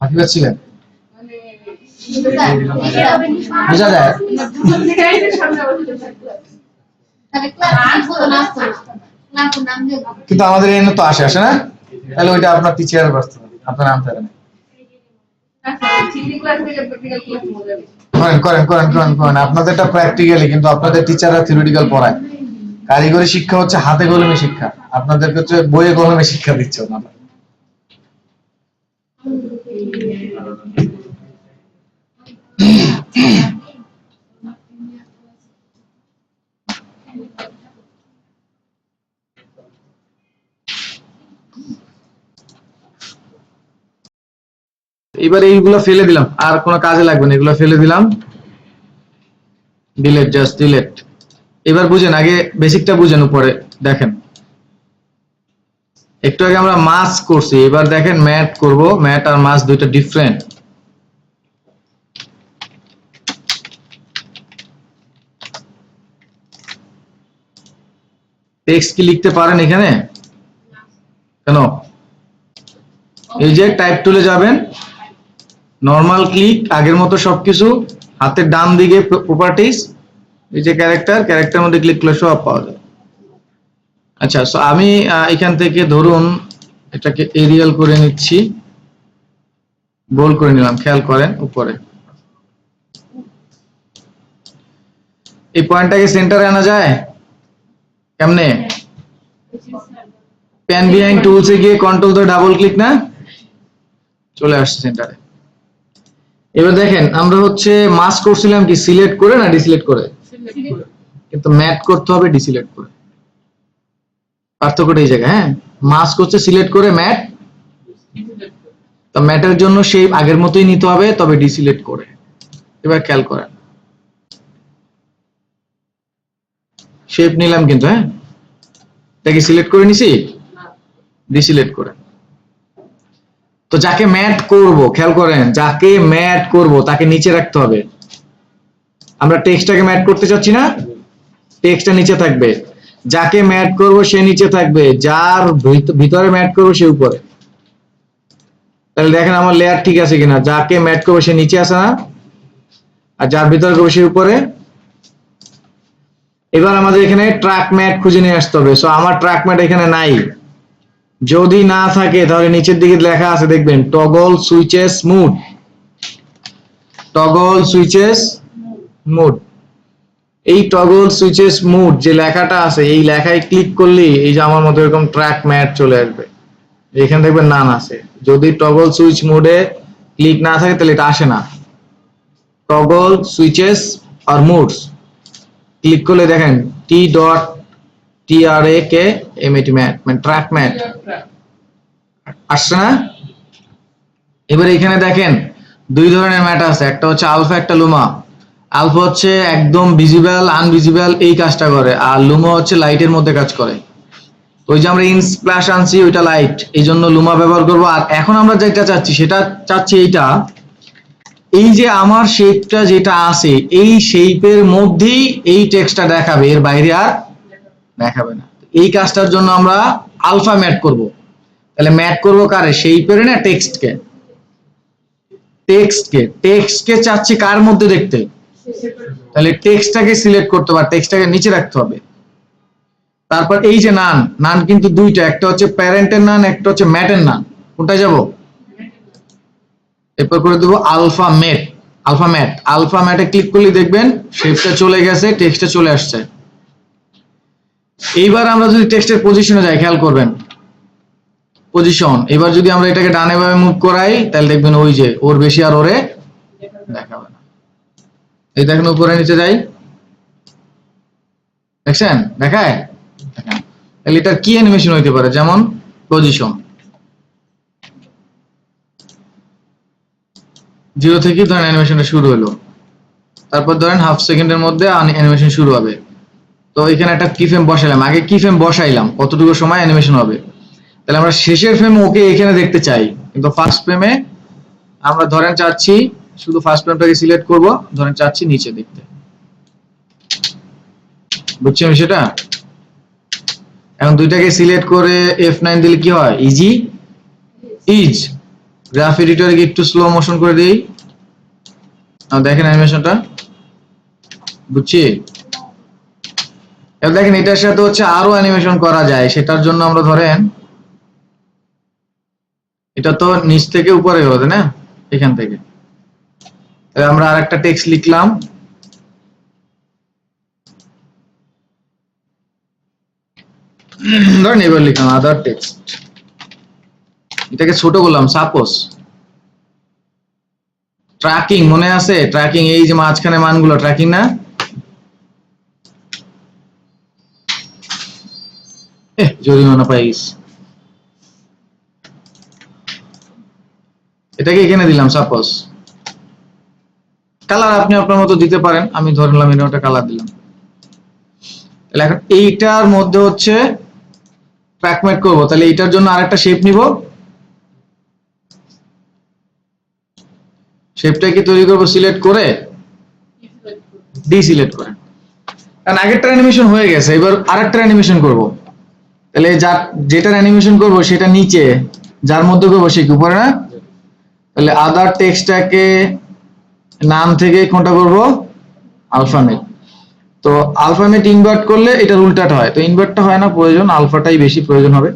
হাতি পাচ্ছিলেন? বোঝা যায়। কিন্তু আমাদের এনে তো আসে না, তাহলে ওইটা আপনার টিচারের ব্যস্ত, আপনার নাম থাকে না। করেন আপনাদেরটা প্র্যাকটিক্যালি, কিন্তু আপনাদের টিচাররা থিওরিটিক্যাল পড়ায়। কারিগরি শিক্ষা হচ্ছে হাতে কলমে শিক্ষা, আপনাদেরকে হচ্ছে বইয়ে কলমে শিক্ষা দিচ্ছে ওনারা। এবার এইগুলো ফেলে দিলাম, আর কোনো কাজে লাগবে না, এগুলো ফেলে দিলাম, ডিলিট, জাস্ট ডিলিট। এবার বুঝেন, আগে বেসিকটা বুঝেন, উপরে দেখেন। একটু আগে আমরা মাস করছি, এবার দেখেন ম্যাট করব। ম্যাট আর মাস দুইটা ডিফারেন্ট। টেক্সট কি লিখতে পারেন এখানে? কেন? এই যে টাইপ টুলে যাবেন, নরমাল ক্লিক, আগের মতো সবকিছু, হাতের ডান দিকে প্রপার্টিজ, এই যে ক্যারেক্টার মধ্যে ক্লিক করলে সব পাওয়া যায়। আচ্ছা, সো আমি এখান থেকে ধরুন এটাকে এরিয়াল করে নিচ্ছি, বোল্ড করে নিলাম, খেয়াল করেন উপরে এই পয়েন্টটাকে সেন্টারে আনা যায় কেমনে? প্যান বিহাইন্ড টুলসে গিয়ে কন্ট্রোল ধরে ডাবল ক্লিক, না চলে আসছে সেন্টারে। এবার দেখেন আমরা হচ্ছে মাস্ক করছিলাম কি সিলেক্ট করে না ডিসিলেক্ট করে? কিন্তু ম্যাট করতে হবে ডিসিলেক্ট করে। পার্থক্যটা এই জায়গায়। হ্যাঁ, মাস্ক হচ্ছে সিলেক্ট করে, ম্যাট তো ম্যাটের জন্য শেপ আগের মতোই নিতে হবে, তবে ডিসিলেক্ট করে। এবার খেয়াল করেন, শেপ নিলাম কিন্তু, হ্যাঁ এটাকে সিলেক্ট করে নিছি, ডিসিলেক্ট করে। তো যাকে ম্যাট করব, খেয়াল করেন, যাকে ম্যাট করব তাকে নিচে রাখতে হবে। আমরা টেক্সটটাকে ম্যাট করতে চাচ্ছি না, টেক্সটটা নিচে থাকবে। যাকে ম্যাট করব সে নিচে থাকবে, যার ভিতরে ম্যাট করব সে উপরে। তাহলে দেখেন আমার লেয়ার ঠিক আছে কিনা। যাকে ম্যাট করব সে নিচে আছে না, আর যার ভিতরে করব সে উপরে। এবার আমাদের এখানে ট্র্যাক ম্যাট খুঁজে নিয়ে আসতে হবে। সো আমার ট্র্যাক ম্যাট এখানে নাই। যদি না থাকে তাহলে নিচের দিকে লেখা আছে, দেখবেন toggle switches mode, toggle switches mode. এই টগল সুইচেস মুড যে লেখাটা আছে, এই লেখায় ক্লিক করলে এই যে আমার মতো এরকম ট্র্যাক ম্যাট চলে আসবে। এখানে দেখবেন নাম আছে, যদি টগল সুইচ মোডে ক্লিক না থাকে তাহলে এটা আসে না। টগল সুইচেস আর মোডস ক্লিক করলে দেখেন T.TRAK ম্যাট মানে ট্র্যাক ম্যাট আসছে না। এবার এখানে দেখেন দুই ধরনের ম্যাট আছে, একটা হচ্ছে আলফা, একটা লুমা। আলফা হচ্ছে একদম ভিজিবল আনভিজিবল এই কাজটা করে, আর লুমা হচ্ছে লাইটের মধ্যে কাজ করে। ওই যে আমরা ইনস্প্ল্যাশ আনছি ওইটা লাইট, এই জন্য লুমা ব্যবহার করব। আর এখন আমরা যেটা চাচ্ছি সেটা চাচ্ছি এইটা, এই যে আমার শেপটা যেটা আছে এই শেপের মধ্যেই এই টেক্সটটা দেখাবে, এর বাইরে আর দেখাবে না। এই কাজটার জন্য আমরা আলফা ম্যাট করব। তাহলে ম্যাট করব কারে? শেপের না টেক্সটকে? টেক্সটকে চাচ্ছি কার মধ্যে দেখতে? তাহলে টেক্সটটাকে সিলেক্ট করতে হবে, টেক্সটটাকে নিচে রাখতে হবে। তারপর এই যে নান কিন্তু দুইটা, একটা হচ্ছে প্যারেন্টের নান, একটা হচ্ছে ম্যাটের নান। কোনটায় যাব? এরপর করে দেবো আলফা ম্যাটে ক্লিক করলে দেখবেন শেপটা চলে গেছে, টেক্সটটা চলে আসছে। এইবার আমরা যদি টেক্সটের পজিশনে যাই, খেয়াল করবেন পজিশন। এবার যদি আমরা এটাকে ডানে ভাবে মুভ করাই তাহলে দেখবেন ওই যে ওর বেশি আর ওরে দেখাবে না। এই দেখেন উপরে নিচে যাই, দেখছেন দেখায়? দেখেন তাহলে এটার কি অ্যানিমেশন হইতে পারে? যেমন পজিশন 0 থেকে ধরেন অ্যানিমেশনটা শুরু হলো, তারপর ধরেন হাফ সেকেন্ডের মধ্যে অ্যানিমেশন শুরু হবে। তো এখানে একটা কি ফ্রেম বসাইলাম, আগে কি ফ্রেম বসাইলাম কতটুকু সময় অ্যানিমেশন হবে। তাহলে আমরা শেষের ফ্রেম ওকে এখানে দেখতে চাই, কিন্তু ফার্স্ট ফ্রেমে আমরা ধরেন চাচ্ছি শুধু ফার্স্ট ফ্রেমটাকে সিলেক্ট করব, ধরেন চাচ্ছি নিচে দেখতে। বুঝছেন সেটা? এখন দুইটাকে সিলেক্ট করে F9 দিলে কি হয়? ইজ গ্রাফ এডিটরে একটু স্লো মোশন করে দেই, দেখেন অ্যানিমেশনটা। বুঝছি? এবার দেখেন এটার সাথে হচ্ছে আরো অ্যানিমেশন করা যায়, সেটার জন্য আমরা ধরেন এটা তো নিচ থেকে উপরে হতে না, এখান থেকে আমরা আরেকটা টেক্সট লিখলাম, ধরেন এবার লিখলাম আদার টেক্সট, এটাকে ছোট করলাম। সাপোজ ট্র্যাকিং মনে আছে? ট্র্যাকিং এই যে মাঝখানে মানগুলো ট্র্যাকিং না? জরিমানা পাইস, এটাকে এখানে দিলাম সাপোজ। কালার আপনি আপনার মতো দিতে পারেন, আমি ধরলাম এটা কালার দিলাম। তাহলে এখন এইটার মধ্যে হচ্ছে ট্র্যাকমেট করব, তাহলে এইটার জন্য আরেকটা শেপ নিব। শেপটা কি তৈরি করব? সিলেক্ট করে ডিসিলেক্ট করে, কারণ আগেরটা অ্যানিমেশন হয়ে গেছে, এবার আরেকটা অ্যানিমেশন করব। তাহলে যেটার অ্যানিমেশন করব সেটা নিচে, যার মধ্যে করব সে কি উপরে না? তাহলে আদার টেক্সটটাকে নাম থেকে কোনটা করব? আলফামেট। তো আলফামেট ইনভার্ট করলে এটার উল্টাটা হয়, তো ইনভার্টটা হয় না প্রয়োজন, আলফাটাই বেশি প্রয়োজন হবে।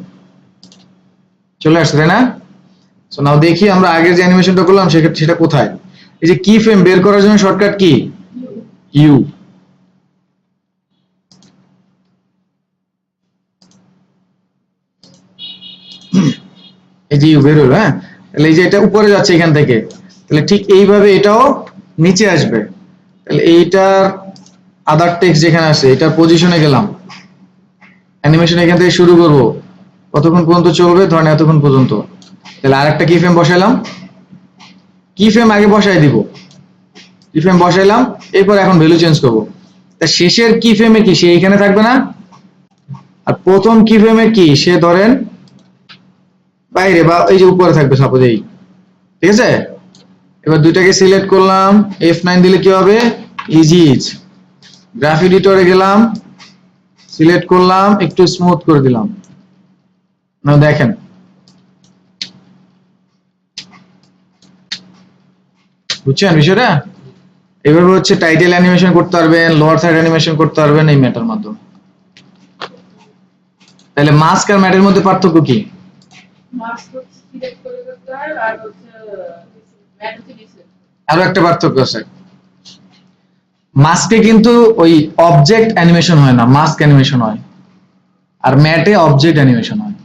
চলে আসছে তাই না? সো নাও দেখি আমরা আগের যে অ্যানিমেশনটা করলাম সেটা কোথায়। এই যে কি ফ্রেম বের করার জন্য শর্টকাট কি? ইউ। এই যে ইউ বের হলো। হ্যাঁ, তাহলে এই যে এটা উপরে যাচ্ছে এখান থেকে, তাহলে ঠিক এইভাবে এটাও নিচে আসবে। তাহলে এইটার আদার টেক্সট যেখানে আছে এটার পজিশনে গেলাম, অ্যানিমেশন এখান থেকে শুরু করব, কতক্ষণ পর্যন্ত চলবে? ধরেন এতক্ষণ পর্যন্ত। তাহলে আরেকটা কি ফ্রেম বসাইলাম, কি ফ্রেম আগে বসাই দিব, কি ফ্রেম বসাইলাম, এরপর এখন ভ্যালু চেঞ্জ করব। তা শেষের কি ফ্রেমে কি সে এখানে থাকবে না, আর প্রথম কি ফ্রেমে কি সে ধরেন বাইরে বা এই যে উপরে থাকবে সাপোজ এই। ঠিক আছে? এবার দুইটাকে সিলেক্ট করলাম, F9 দিলে কি হবে? ইজ। গ্রাফ এডিটরে গেলাম, সিলেক্ট করলাম, একটু স্মুথ করে দিলাম। নাও দেখেন বুঝছেন বিষয়টা? এভাবে হচ্ছে টাইটেল অ্যানিমেশন করতে পারবেন, লোয়ার সাইড অ্যানিমেশন করতে পারবেন এই ম্যাটার মাধ্যমে। তাহলে মাস্ক আর ম্যাটের মধ্যে পার্থক্য কি? আরো একটা পার্থক্য আছে, মাস্কে কিন্তু ওই অবজেক্ট অ্যানিমেশন হয় না, মাস্ক অ্যানিমেশন হয়, আর ম্যাটে অবজেক্ট অ্যানিমেশন হয়।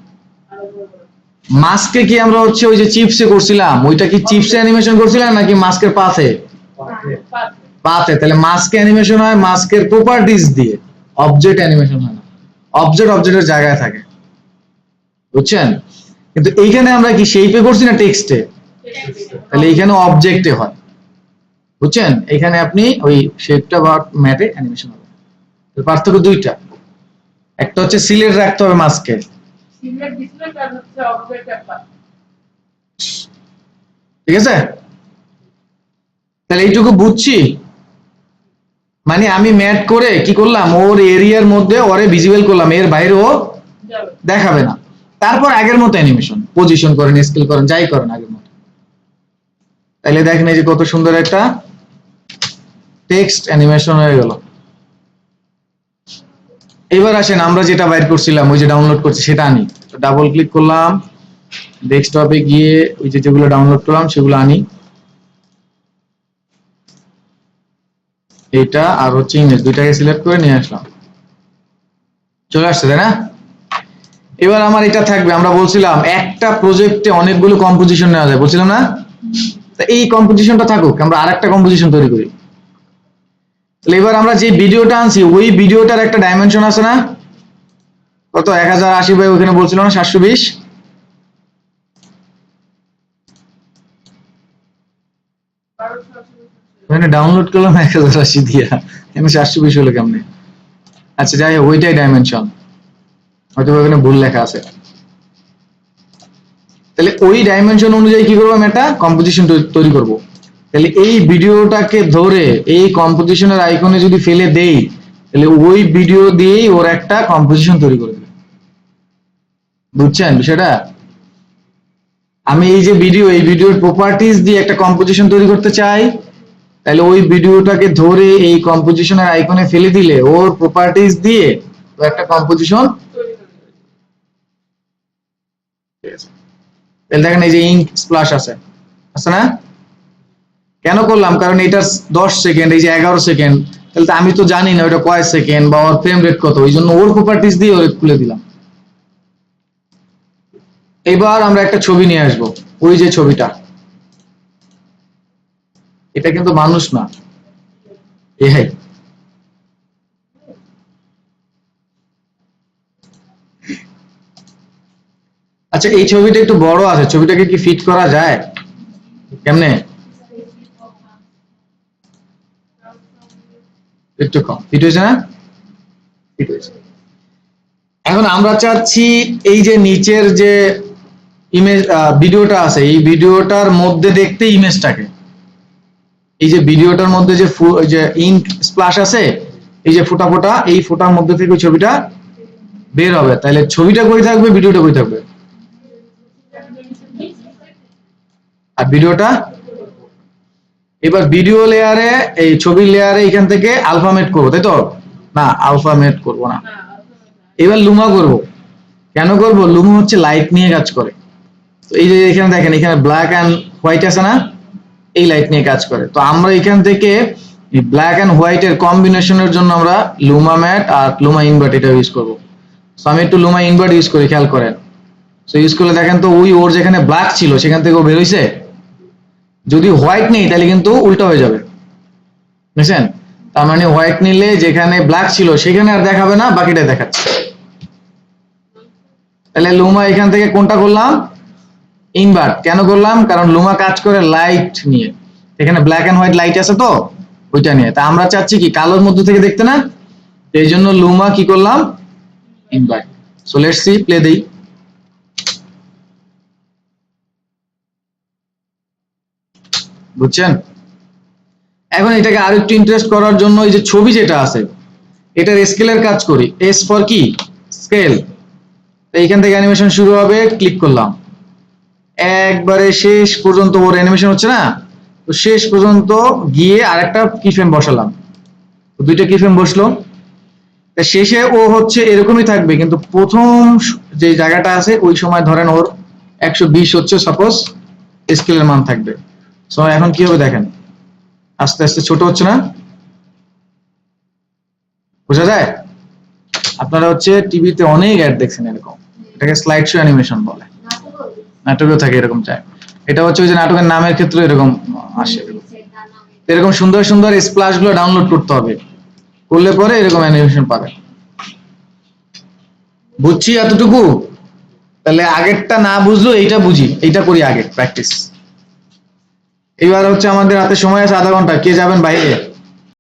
মাস্কে কি আমরা হচ্ছে ওই যে চিপসে করছিলাম, ওইটা কি চিপসে অ্যানিমেশন করছিলাম নাকি মাস্কের পাথে? পাথে। তাহলে মাস্কে অ্যানিমেশন হয় মাস্কের প্রপার্টিজ দিয়ে, অবজেক্ট অ্যানিমেশন হয় না। অবজেক্ট অবজেক্টের জায়গায় থাকে, বুঝছেন? কিন্তু এইখানে আমরা কি শেপে করছি না টেক্সটে? তাহলে এইখানে অবজেক্টে হয়, বুঝছেন? এখানে আপনি ওই শেপটা বা ম্যাটে অ্যানিমেশন হবে। পার্থক্য দুইটা, একটা হচ্ছে সিলেক্ট রাখতে হবে মাস্কে, ঠিক আছে? তাহলে এইটুকু বুঝছি। মানে আমি ম্যাট করে কি করলাম, ওর এরিয়ার মধ্যে ওরে ভিজিবল করলাম, এর বাইরে ও দেখাবে না। তারপর আগের মতো অ্যানিমেশন, পজিশন করেন, স্কেল করেন, যাই করেন আগের মতো। তাহলে দেখেন এই যে কত সুন্দর একটা টেক্সট অ্যানিমেশন হয়ে গেল। এবার আসেন আমরা যেটা বাইর করছিলাম, ওই যে ডাউনলোড করছি সেটা আনি। ডাবল ক্লিক করলাম, ডেস্কটপে গিয়ে ওই যে যেগুলো ডাউনলোড করলাম সেগুলো আনি, এটা আর হচ্ছে ইমেজ, দুইটাকে সিলেক্ট করে নিয়ে আসলাম, চলে আসছে তাই না? এবার আমার এটা থাকবে, আমরা বলছিলাম একটা প্রজেক্টে অনেকগুলো কম্পোজিশন নেওয়া যায়, বলছিলাম না? তা এই কম্পোজিশনটা থাকুক, আমরা আরেকটা কম্পোজিশন তৈরি করি। তাহলে এবার আমরা যে ভিডিওটা আনছি ওই ভিডিওটার একটা ডাইমেনশন আছে না, কত 1080 বাই ওখানে বলছিল না 720, ওখানে ডাউনলোড করলাম 1080 দিয়া, এখানে 720 হলো কেমনে? আচ্ছা যাই হোক, ওইটাই ডাইমেনশন, হয়তো ওখানে ভুল লেখা আছে। তাহলে ওই ডাইমেনশন অনুযায়ী কি করবো, আমি একটা কম্পোজিশন তৈরি করব। তাহলে এই ভিডিওটাকে ধরে এই কম্পোজিশনের আইকনে যদি ফেলে দেই, তাহলে ওই ভিডিও দিয়েই ওর একটা কম্পোজিশন তৈরি করে দেবে, বুঝছেন বিষয়টা? আমি এই যে ভিডিও, এই ভিডিওর প্রপার্টিজ দিয়ে একটা কম্পোজিশন তৈরি করতে চাই, তাহলে ওই ভিডিওটাকে ধরে এই কম্পোজিশনের আইকনে ফেলে দিলে ওর প্রপার্টিজ দিয়ে ও একটা কম্পোজিশন। তাহলে দেখেন এই যে ইঙ্ক স্প্লাশ আছে, আছে না? কেন করলাম, কারণ এটা 10 সেকেন্ড, এই যে 11 সেকেন্ড, তাহলে তো আমি তো জানি না ওটা কয় সেকেন্ড বা ওর ফ্রেম রেট কত, ওই জন্য ওর প্রপার্টিজ দিয়ে ওর খুলে দিলাম। এবার আমরা একটা ছবি নিয়ে আসব, ওই যে ছবিটা, এটা কিন্তু মানুষ না, এআই। আচ্ছা এই ছবিটা একটু বড় আছে, ছবিটাকে কি ফিট করা যায়? কেমনে? একটু কম ফিট হয়েছে না? ফিট হয়েছে। এখন আমরা চাচ্ছি এই যে নিচের যে ইমেজ ভিডিওটা আছে, এই ভিডিওটার মধ্যে দেখতে ইমেজটাকে, এই যে ভিডিওটার মধ্যে যে যে ইঙ্ক স্প্লাশ আছে, এই যে ফোঁটা ফোঁটা, এই ফোঁটার মধ্যে থেকে ছবিটা বের হবে। তাহলে ছবিটা কই থাকবে, ভিডিওটা কই থাকবে? আর ভিডিওটা, এবার ভিডিও লেয়ারে, এই ছবির লেয়ারে এখান থেকে আলফামেট করবো, তাই তো? না আলফামেট করব না, এবার লুমা করব। কেন করব? লুমা হচ্ছে লাইট নিয়ে কাজ করে। তো এই যে এখানে দেখেন, এখানে ব্ল্যাক এন্ড হোয়াইট আছে না, এই লাইট নিয়ে কাজ করে। তো আমরা এখান থেকে ব্ল্যাক এন্ড হোয়াইট এর কম্বিনেশনের জন্য আমরা লুমা ম্যাট আর লুমা ইনভার্ট এটা ইউজ করব। সো আমি একটু লুমা ইনভার্ট ইউজ করি, খেয়াল করেন। সো ইউজ করলে দেখেন তো ওই ওর যেখানে ব্ল্যাক ছিল সেখান থেকে ও বের হইছে। যদি হোয়াইট নেই তাহলে কিন্তু উল্টা হয়ে যাবে, বুঝছেন? তার মানে হোয়াইট নিলে যেখানে ব্ল্যাক ছিল সেখানে আর দেখাবে না, বাকিটা দেখাচ্ছে। তাহলে লুমা এখান থেকে কোনটা করলাম, ইনভার্ট। কেন করলাম? কারণ লুমা কাজ করে লাইট নিয়ে, এখানে ব্ল্যাক এন্ড হোয়াইট লাইট আছে তো ওইটা নিয়ে। তা আমরা চাচ্ছি কি কালোর মধ্যে থেকে দেখতে না, এই জন্য লুমা কি করলাম, invert. So let's see, play দেই। বুঝছেন? এখন এটাকে আরেকটু ইন্টারেস্ট করার জন্য এই যে ছবি যেটা আছে এটার স্কেলের কাজ করি, এস ফর কি, স্কেল। এইখান থেকে অ্যানিমেশন শুরু হবে, ক্লিক করলাম, একবারে শেষ পর্যন্ত ওর অ্যানিমেশন হচ্ছে না, তো শেষ পর্যন্ত গিয়ে আরেকটা কি ফ্রেম বসালাম, দুইটা কি ফ্রেম বসলো। শেষে ও হচ্ছে এরকমই থাকবে, কিন্তু প্রথম যে জায়গাটা আছে ওই সময় ধরেন ওর 120 হচ্ছে সাপোজ স্কেলের মান থাকবে। সো এখন কি হবে দেখেন, আস্তে আস্তে ছোট হচ্ছে না, বোঝা যায়? আপনারা হচ্ছে টিভিতে অনেক অ্যাড দেখছেন এরকম, এটাকে স্লাইড শো অ্যানিমেশন বলে। নাটকেও থাকে এরকম চায়। এটা হচ্ছে ওই যে নাটকের নামের ক্ষেত্রে এরকম আসে। এরকম সুন্দর সুন্দর স্প্ল্যাশ গুলো ডাউনলোড করতে হবে, করলে পরে এরকম অ্যানিমেশন পাবে। বুঝছি এতটুকু। তাহলে আগেরটা না বুঝলো এইটা বুঝি, এইটা করি আগে প্র্যাকটিস। এবার হচ্ছে আমাদের হাতে সময় আছে আধা ঘন্টা, কে যাবেন বাইরে?